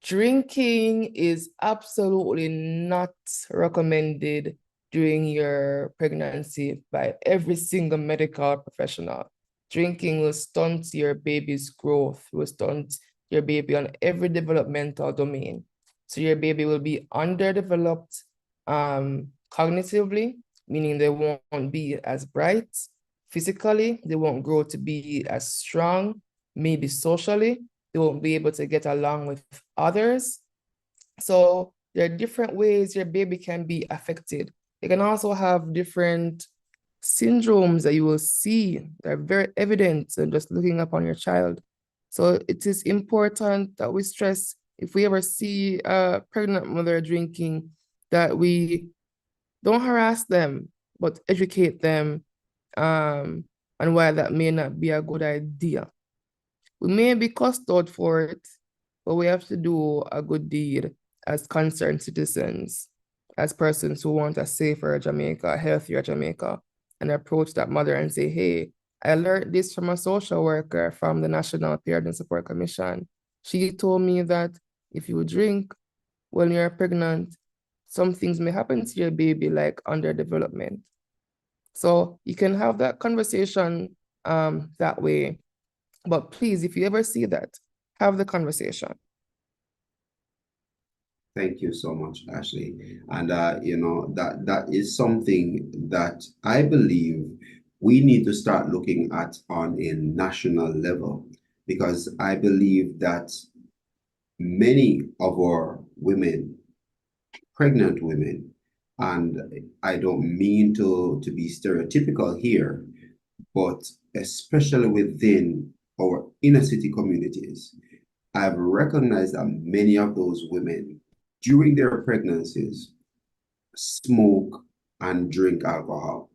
Drinking is absolutely not recommended during your pregnancy by every single medical professional. Drinking will stunt your baby's growth, will stunt your baby on every developmental domain. So your baby will be underdeveloped cognitively, meaning they won't be as bright. Physically, they won't grow to be as strong, maybe socially. They won't be able to get along with others. So there are different ways your baby can be affected. They can also have different syndromes that you will see that are very evident and just looking upon your child. So it is important that we stress if we ever see a pregnant mother drinking, that we don't harass them, but educate them on why that may not be a good idea. We may be cussed out for it, but we have to do a good deed as concerned citizens, as persons who want a safer Jamaica, a healthier Jamaica, and approach that mother and say, hey, I learned this from a social worker from the National Parent Support Commission. She told me that if you drink when you're pregnant, some things may happen to your baby, like underdevelopment. So you can have that conversation that way. But please, if you ever see that, have the conversation. Thank you so much, Ashley. And that is something that I believe we need to start looking at on a national level, because I believe that many of our women, pregnant women, and I don't mean to be stereotypical here, but especially within our inner city communities, I've recognized that many of those women during their pregnancies smoke and drink alcohol.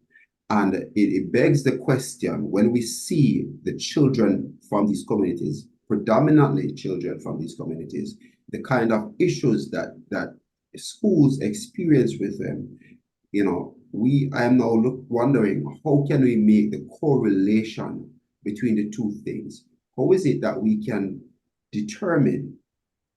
And it begs the question, when we see the children from these communities, predominantly children from these communities, the kind of issues that schools experience with them, I am now wondering, how can we make the correlation between the two things? How is it that we can determine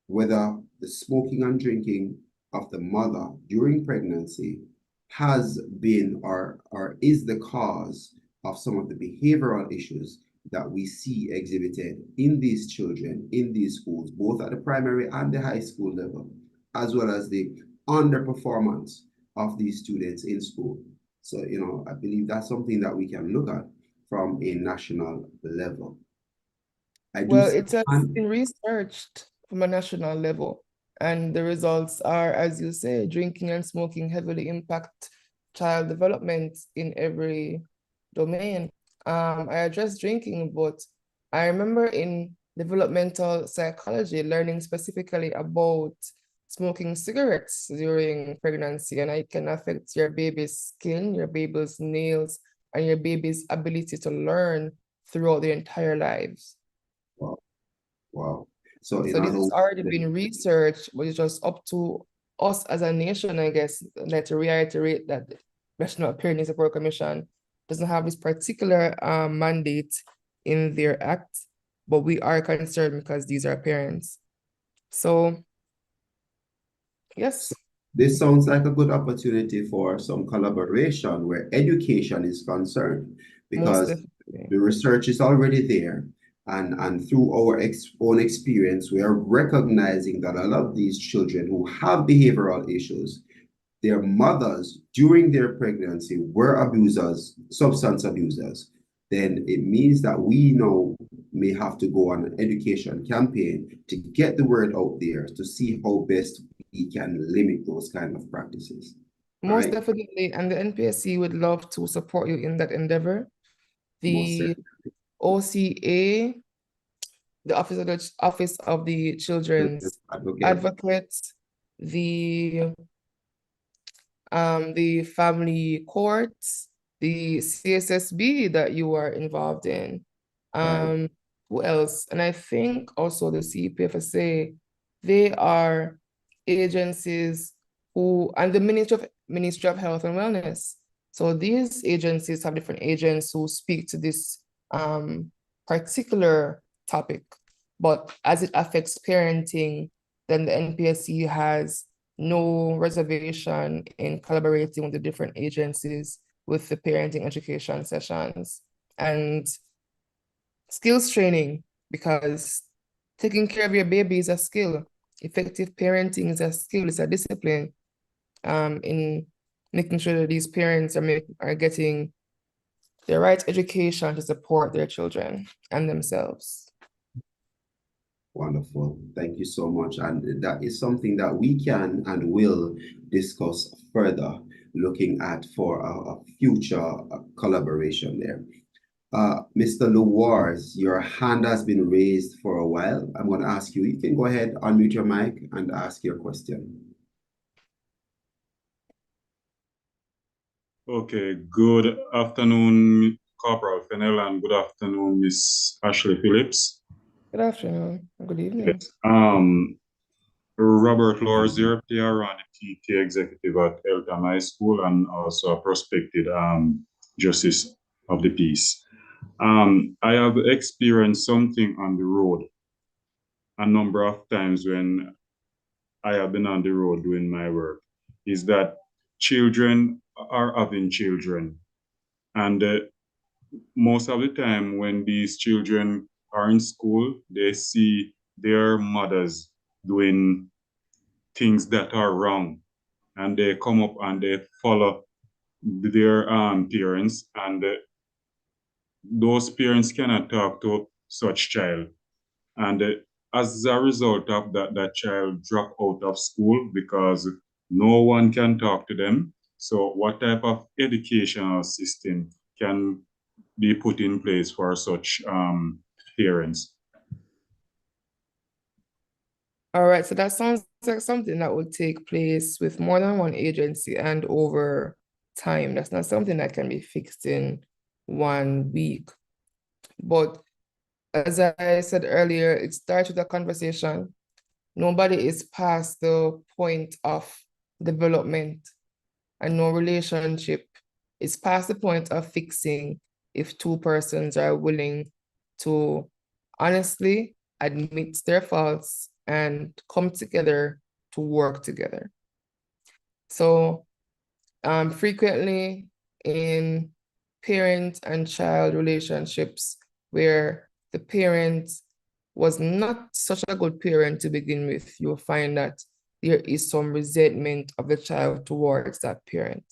whether the smoking and drinking of the mother during pregnancy has been or is the cause of some of the behavioral issues that we see exhibited in these children, in these schools, both at the primary and the high school level, as well as the underperformance of these students in school. So, I believe that's something that we can look at from a national level. Well, it has been researched from a national level, and the results are, as you say, drinking and smoking heavily impact child development in every domain. I addressed drinking, but I remember in developmental psychology learning specifically about smoking cigarettes during pregnancy, and it can affect your baby's skin, your baby's nails, and your baby's ability to learn throughout their entire lives. Wow. So this has already been researched, but it's just up to us as a nation, I guess, like to reiterate that the National Parenting Support Commission doesn't have this particular mandate in their act, but we are concerned because these are parents. So, yes. This sounds like a good opportunity for some collaboration where education is concerned, because the research is already there. And through our own experience, we are recognizing that a lot of these children who have behavioral issues, their mothers during their pregnancy were abusers, substance abusers. Then it means that we now may have to go on an education campaign to get the word out there to see how best we can limit those kind of practices. Most definitely, and the NPSC would love to support you in that endeavor. The OCA, the Office of the Children's Advocate, the family courts, the CSSB that you are involved in. Who else? And I think also the CPFSA, they are agencies and the Ministry of Health and Wellness. So these agencies have different agents who speak to this particular topic. But as it affects parenting, then the NPSC has no reservation in collaborating with the different agencies with the parenting education sessions and skills training, because taking care of your baby is a skill. Effective parenting is a skill, it's a discipline in making sure that these parents are getting the right education to support their children and themselves. Wonderful. Thank you so much. And that is something that we can and will discuss further, looking at for a future collaboration there. Mr. Lewars, your hand has been raised for a while. I'm going to ask you, you can go ahead, unmute your mic and ask your question. Okay, good afternoon, Corporal Fennell, and good afternoon, Miss Ashley Phillips. Good afternoon. Good evening. Yes. Robert Lorzier, PR and the PT executive at Eltham High School and also a prospective justice of the peace. I have experienced something on the road a number of times when I have been on the road doing my work, is that children are having children. And most of the time when these children are in school, they see their mothers doing things that are wrong. And they come up and they follow their parents, and those parents cannot talk to such child. And as a result of that, that child drop out of school because no one can talk to them. So what type of educational system can be put in place for such parents? All right, so that sounds like something that would take place with more than one agency and over time. That's not something that can be fixed in 1 week. But as I said earlier, it starts with a conversation. Nobody is past the point of development, and no relationship is past the point of fixing if two persons are willing to honestly admit their faults and come together to work together. So frequently in parent and child relationships where the parent was not such a good parent to begin with, you'll find that there is some resentment of the child towards that parent.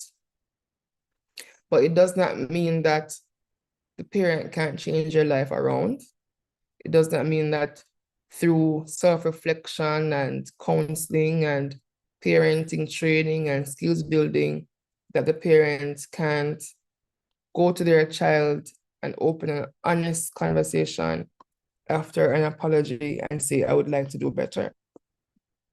But it does not mean that the parent can't change their life around. It does not mean that through self-reflection and counseling and parenting training and skills building that the parents can't go to their child and open an honest conversation after an apology and say, I would like to do better.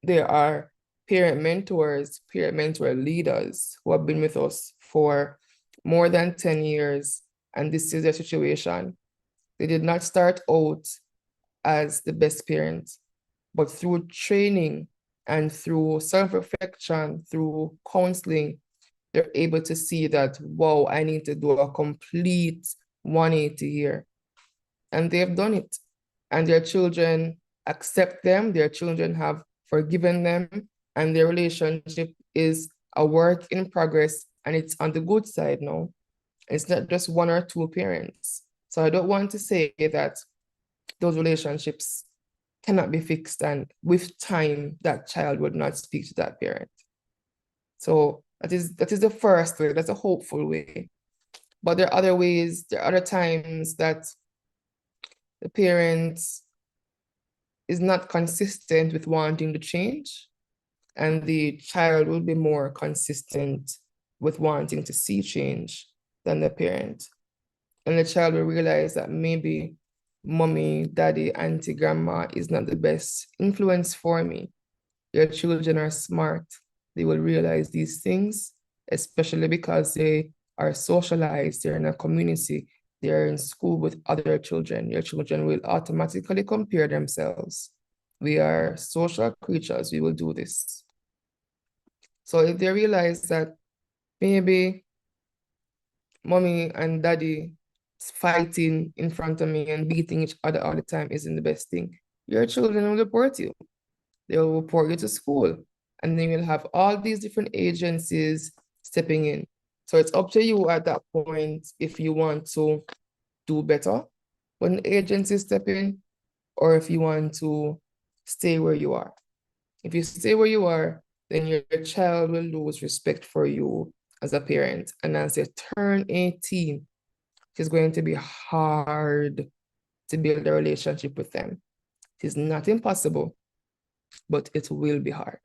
There are parent mentors, peer mentor leaders who have been with us for more than 10 years, and this is their situation. They did not start out as the best parent, but through training and through self-reflection, through counseling, they're able to see that, wow, I need to do a complete 180 here. And they've done it. And their children accept them, their children have forgiven them, and their relationship is a work in progress, and it's on the good side now. It's not just one or two parents. So I don't want to say that those relationships cannot be fixed, and with time, that child would not speak to that parent. So that is the first way, that's a hopeful way. But there are other ways, there are other times that the parent is not consistent with wanting to change, and the child will be more consistent with wanting to see change than the parent. And the child will realize that maybe mommy, daddy, auntie, grandma is not the best influence for me. Your children are smart. They will realize these things, especially because they are socialized, they're in a community, they're in school with other children. Your children will automatically compare themselves. We are social creatures, we will do this. So if they realize that maybe mommy and daddy fighting in front of me and beating each other all the time isn't the best thing, your children will report you. They will report you to school, and then you'll have all these different agencies stepping in. So it's up to you at that point if you want to do better when the agencies step in, or if you want to stay where you are. If you stay where you are, then your child will lose respect for you as a parent. And as they turn 18, it's going to be hard to build a relationship with them. It is not impossible, but it will be hard.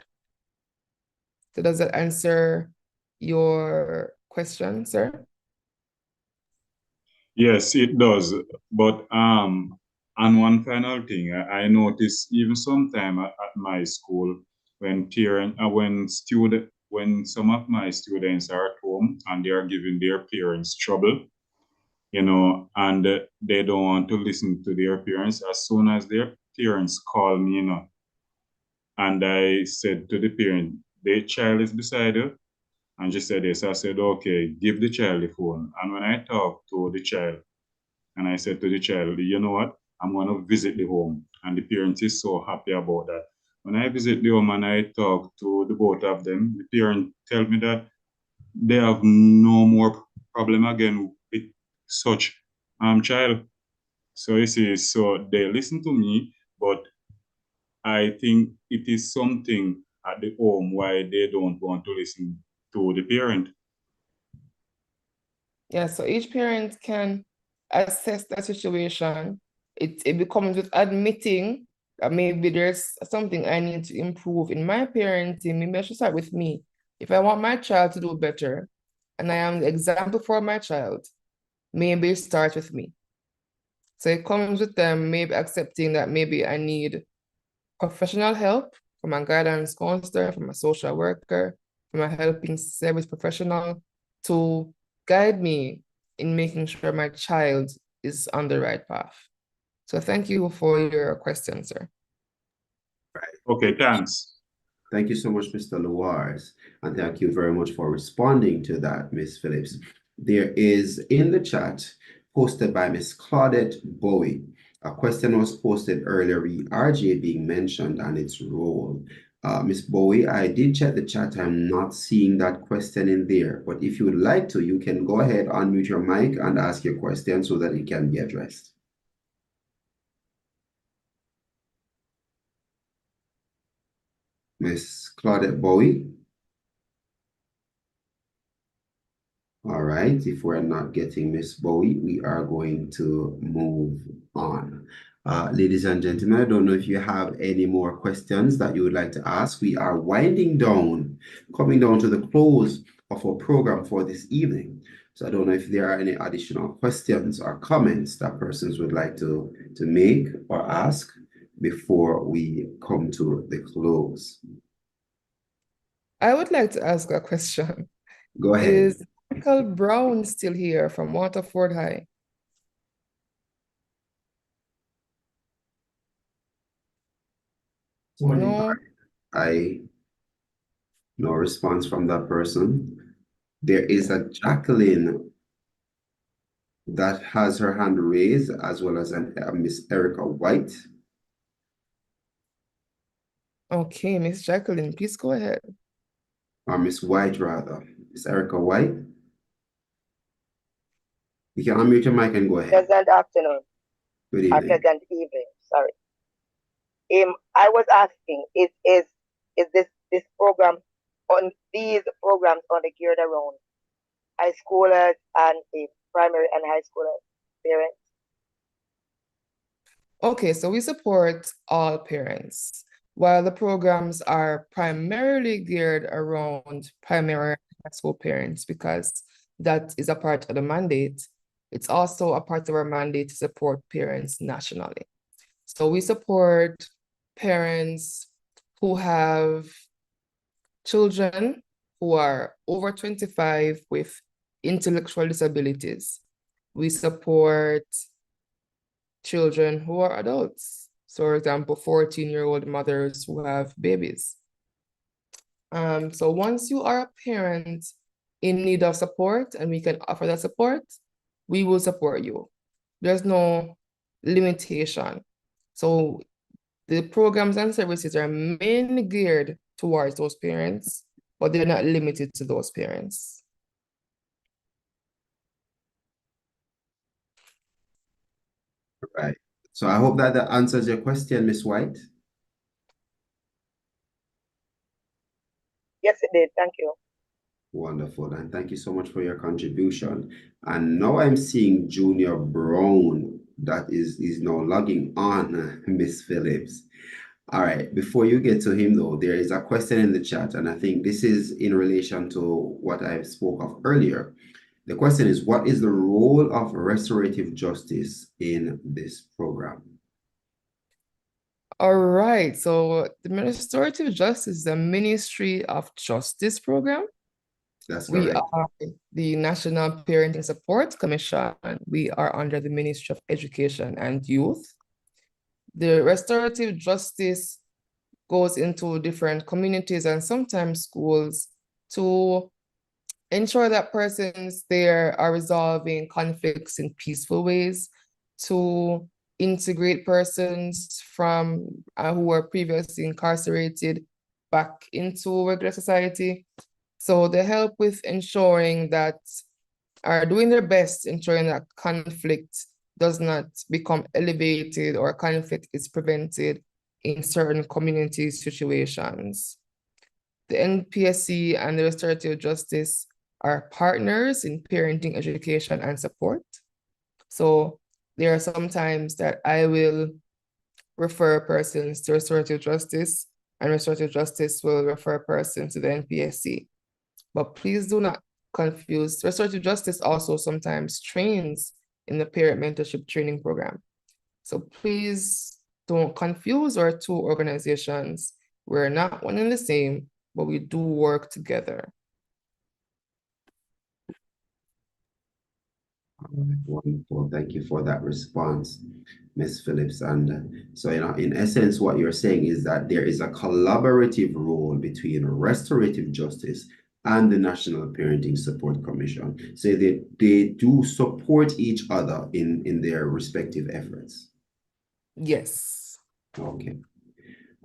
So does that answer your question, sir? Yes, it does. But and one final thing, I noticed even sometime at my school when when some of my students are at home and they are giving their parents trouble, and they don't want to listen to their parents. As soon as their parents call me, And I said to the parent, the child is beside you. And she said yes. I said, okay, give the child the phone. And when I talked to the child, and I said to the child, you know what? I'm going to visit the home. And the parent is so happy about that. When I visit the home and I talk to the both of them, the parent tell me that they have no more problem again with such child. So you see, so they listen to me, but I think it is something at the home why they don't want to listen to the parent. Yeah, so each parent can assess the situation. It becomes with admitting that maybe there's something I need to improve in my parenting. Maybe I should start with me. If I want my child to do better and I am the example for my child, maybe it starts with me. So it comes with them maybe accepting that maybe I need professional help from a guidance counselor, from a social worker, from a helping service professional to guide me in making sure my child is on the right path. So thank you for your question, sir. Okay, thanks. Thank you so much, Mr. Luars, and thank you very much for responding to that, Miss Phillips. There is in the chat posted by Miss Claudette Bowie. A question was posted earlier, RJ being mentioned and its role. Miss Bowie, I did check the chat. I'm not seeing that question in there, but if you would like to, you can go ahead, unmute your mic and ask your question so that it can be addressed. Miss Claudette Bowie. All right, if we're not getting Miss Bowie, we are going to move on. Ladies and gentlemen, I don't know if you have any more questions that you would like to ask. We are winding down, coming down to the close of our program for this evening. So I don't know if there are any additional questions or comments that persons would like to make or ask before we come to the close. I would like to ask a question. Go ahead. Is Michael Brown still here from Waterford High? No. No response from that person. There is a Jacqueline that has her hand raised, as well as a Miss Erica White. Okay, Miss Jacqueline, please go ahead. Or Miss White, rather. Miss Erica White. You can unmute your mic and go ahead. Pleasant afternoon. Good evening. Pleasant evening, sorry. I was asking, is this program on these programs only geared around high schoolers and the primary and high schoolers parents? Okay, so we support all parents. While the programs are primarily geared around primary and high school parents, because that is a part of the mandate, it's also a part of our mandate to support parents nationally. So we support parents who have children who are over 25 with intellectual disabilities. We support children who are adults. So, for example, 14-year-old mothers who have babies. So once you are a parent in need of support and we can offer that support, we will support you. There's no limitation. So the programs and services are mainly geared towards those parents, but they're not limited to those parents. Right. So I hope that answers your question, Miss White. Yes, it did. Thank you. Wonderful, and thank you so much for your contribution. And now I'm seeing Junior Brown that is now logging on, Miss Phillips. All right, before you get to him though, there is a question in the chat, and I think this is in relation to what I spoke of earlier. The question is, what is the role of restorative justice in this program? All right, so the Restorative Justice is the Ministry of Justice program. That's We correct. are the National Parenting Support Commission. We are under the Ministry of Education and Youth. The restorative justice goes into different communities and sometimes schools to ensure that persons there are resolving conflicts in peaceful ways, to integrate persons from who were previously incarcerated back into regular society. So they help with ensuring that, are doing their best, ensuring that conflict does not become elevated or conflict is prevented in certain community situations. The NPSC and the restorative justice are partners in parenting, education, and support. So there are some times that I will refer persons to restorative justice, and restorative justice will refer persons to the NPSC. But please do not confuse. Restorative justice also sometimes trains in the parent mentorship training program. So please don't confuse our two organizations. We're not one and the same, but we do work together. All right, wonderful. Thank you for that response, Ms. Phillips. And so, in essence, what you're saying is that there is a collaborative role between restorative justice and the National Parenting Support Commission. So they do support each other in their respective efforts. Yes. Okay.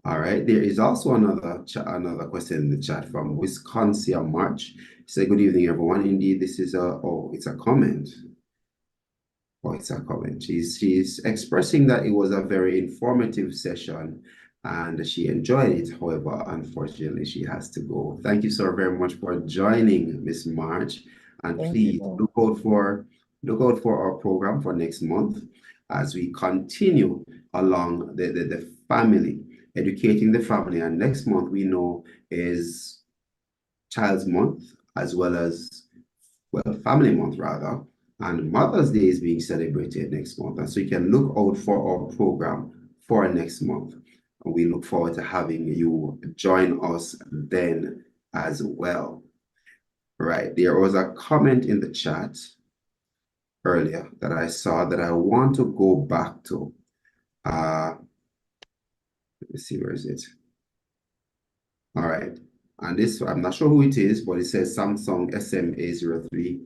All right. There is also another question in the chat from Wisconsin March. Say, good evening, everyone. Indeed, this is it's a comment. Oh, it's a comment. She's expressing that it was a very informative session and she enjoyed it. However, unfortunately, she has to go. Thank you so very much for joining, Miss March. And Thank please you. look out for our program for next month as we continue along the family, educating the family. And next month we know is Child's Month, as well as, well, Family Month rather, and Mother's Day is being celebrated next month. And so you can look out for our program for next month. And we look forward to having you join us then as well. Right, there was a comment in the chat earlier that I saw that I want to go back to. Let me see, where is it? All right, and this, I'm not sure who it is, but it says Samsung SMA03.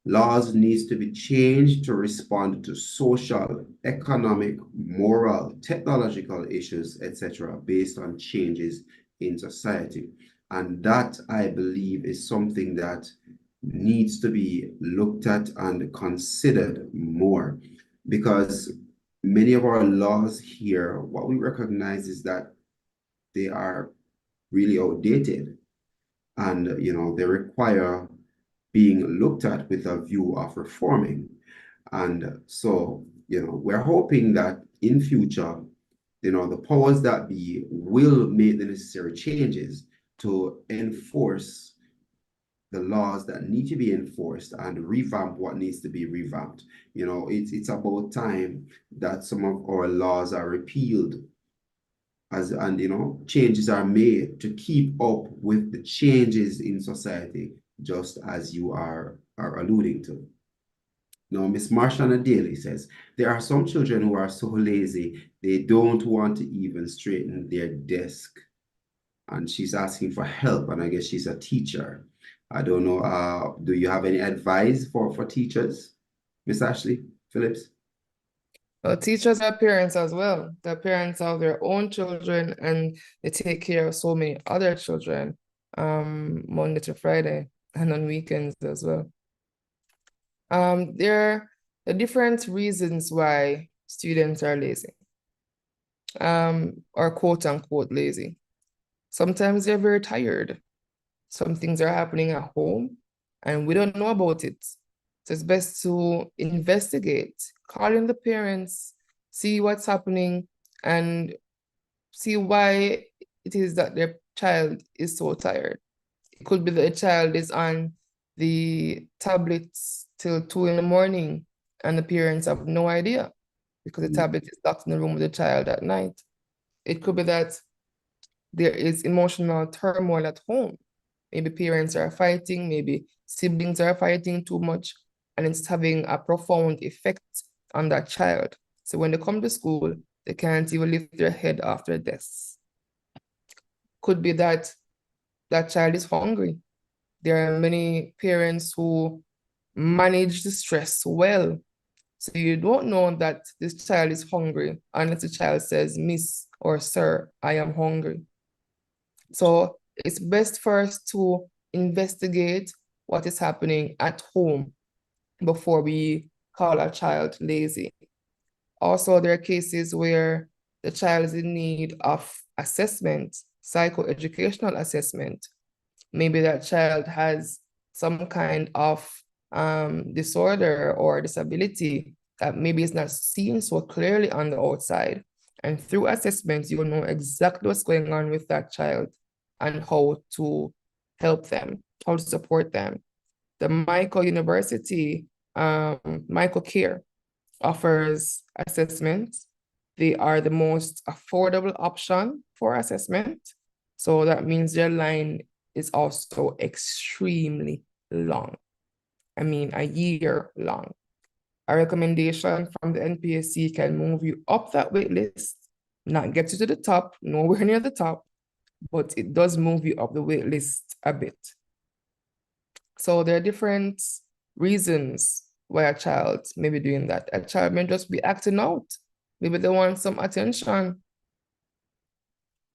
Laws needs to be changed to respond to social, economic, moral, technological issues, etc., based on changes in society. And that, I believe, is something that needs to be looked at and considered more, because many of our laws here, what we recognize is that they are really outdated, and they require being looked at with a view of reforming. And so, we're hoping that in future, the powers that be will make the necessary changes to enforce the laws that need to be enforced and revamp what needs to be revamped. It's about time that some of our laws are repealed and changes are made to keep up with the changes in society, just as you are alluding to. Now, Miss Marshana Daly says, there are some children who are so lazy, they don't want to even straighten their desk. And she's asking for help, and I guess she's a teacher. I don't know, do you have any advice for teachers, Miss Ashley Phillips? Well, teachers are parents as well. They're parents of their own children, and they take care of so many other children, Monday to Friday and on weekends as well. There are different reasons why students are lazy, or quote unquote lazy. Sometimes they're very tired. Some things are happening at home and we don't know about it. So it's best to investigate, call in the parents, see what's happening, and see why it is that their child is so tired. It could be that the child is on the tablets till 2 in the morning and the parents have no idea because the tablet is locked in the room with the child at night. It could be that there is emotional turmoil at home. Maybe parents are fighting, maybe siblings are fighting too much, and it's having a profound effect on that child. So when they come to school, they can't even lift their head off their desks. could be that that child is hungry. There are many parents who manage the stress well. So you don't know that this child is hungry unless the child says, Miss or Sir, I am hungry. So it's best for us to investigate what is happening at home before we call a child lazy. Also, there are cases where the child is in need of assessment, psychoeducational assessment. Maybe that child has some kind of disorder or disability that maybe is not seen so clearly on the outside. And through assessments, you will know exactly what's going on with that child and how to help them, how to support them. The Michael University, Michael Care offers assessments. They are the most affordable option for assessment. So that means their line is also extremely long. I mean, a year long. A recommendation from the NPSC can move you up that wait list, not get you to the top, nowhere near the top, but it does move you up the wait list a bit. So there are different reasons why a child may be doing that. A child may just be acting out. Maybe they want some attention.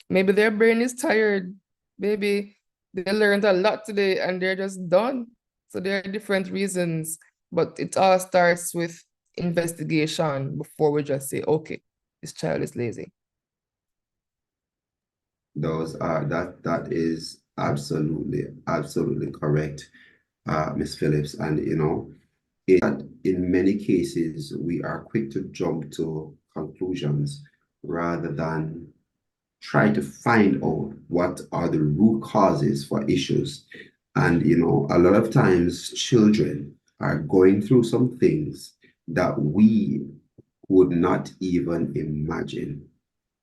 Maybe their brain is tired. Maybe they learned a lot today and they're just done. So there are different reasons, but it all starts with investigation before we just say, okay, this child is lazy. That is absolutely correct, Ms. Phillips. And in many cases we are quick to jump to conclusions rather than try to find out what are the root causes for issues. And a lot of times children are going through some things that we would not even imagine.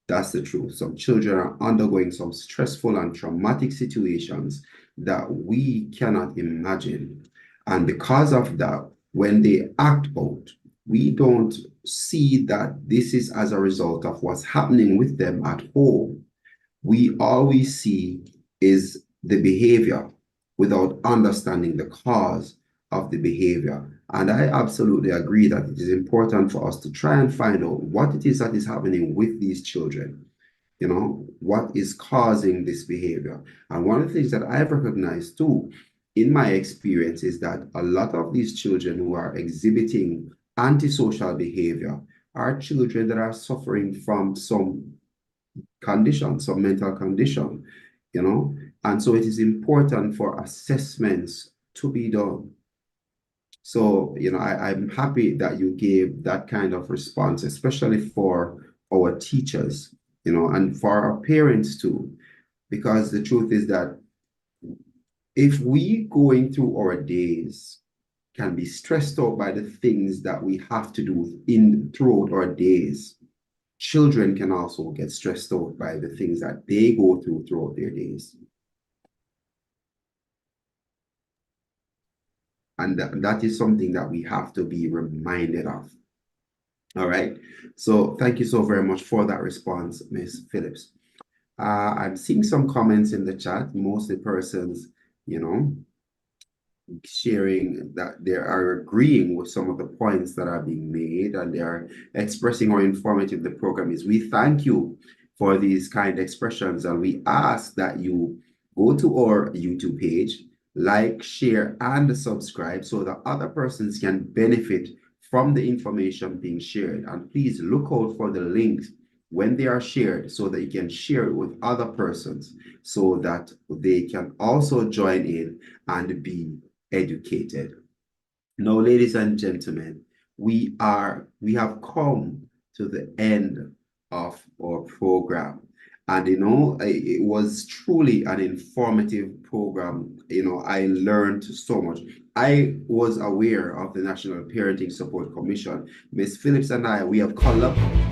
That's the truth. Some children are undergoing some stressful and traumatic situations that we cannot imagine. And because of that, when they act out, we don't see that this is as a result of what's happening with them at home. We always see is the behavior without understanding the cause of the behavior. And I absolutely agree that it is important for us to try and find out what it is that is happening with these children. What is causing this behavior? And one of the things that I've recognized too, in my experience, is that a lot of these children who are exhibiting antisocial behavior are children that are suffering from some condition, some mental condition, and so it is important for assessments to be done. So, I'm happy that you gave that kind of response, especially for our teachers, and for our parents too, because the truth is that if we going through our days can be stressed out by the things that we have to do throughout our days, children can also get stressed out by the things that they go through throughout their days. And that is something that we have to be reminded of. All right. So thank you so very much for that response, Ms. Phillips. I'm seeing some comments in the chat, mostly persons, sharing that they are agreeing with some of the points that are being made, and they are expressing how informative the program is. We thank you for these kind expressions, and we ask that you go to our YouTube page, like, share, and subscribe so that other persons can benefit from the information being shared. And please look out for the links when they are shared so that you can share it with other persons so that they can also join in and be educated. Now, ladies and gentlemen, we have come to the end of our program. And it was truly an informative program. I learned so much. I was aware of the National Parenting Support Commission. Ms. Phillips and I, we have collaborated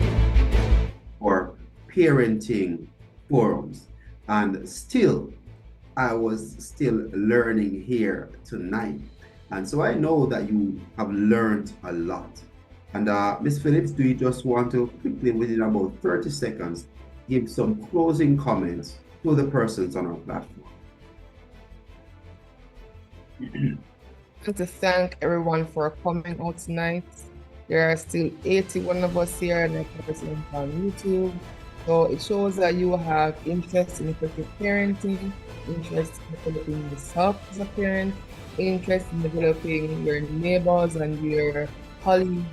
for parenting forums, and I was still learning here tonight. And so I know that you have learned a lot. And Ms. Phillips, do you just want to quickly, within about 30 seconds, give some closing comments to the persons on our platform. And to thank everyone for coming out tonight. There are still 81 of us here and a person on YouTube. So it shows that you have interest in effective parenting, interest in developing yourself as a parent, interest in developing your neighbors and your colleagues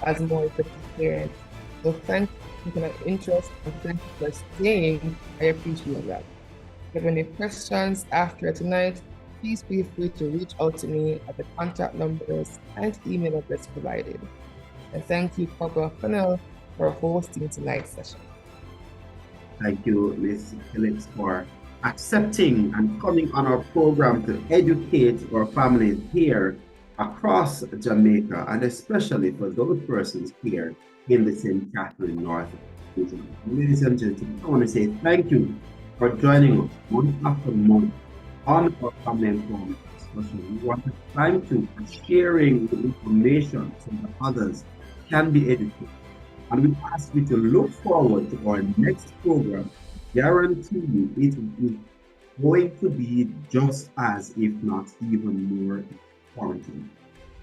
as more effective parents. So thank you for that interest and thank you for staying. I appreciate that. If you have any questions after tonight, please feel free to reach out to me at the contact numbers and email address provided. And thank you, Corporal Fennell, for hosting tonight's session. Thank you, Ms. Phillips, for accepting and coming on our program to educate our families here across Jamaica, and especially for those persons here in the St. Catherine North region. Ladies and gentlemen, I want to say thank you for joining us month after month on our family empowerment discussion. We want to thank you for sharing the information so that others can be educated. And we ask you to look forward to our next program. Guarantee you it is going to be just as, if not even more, informative.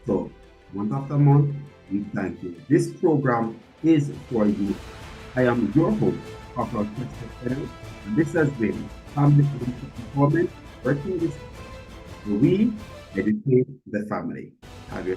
So, month after month, we thank you. This program is for you. I am your host, Corporal Chester Fennell, and this has been Family Empowerment, working with we educate the family. Have your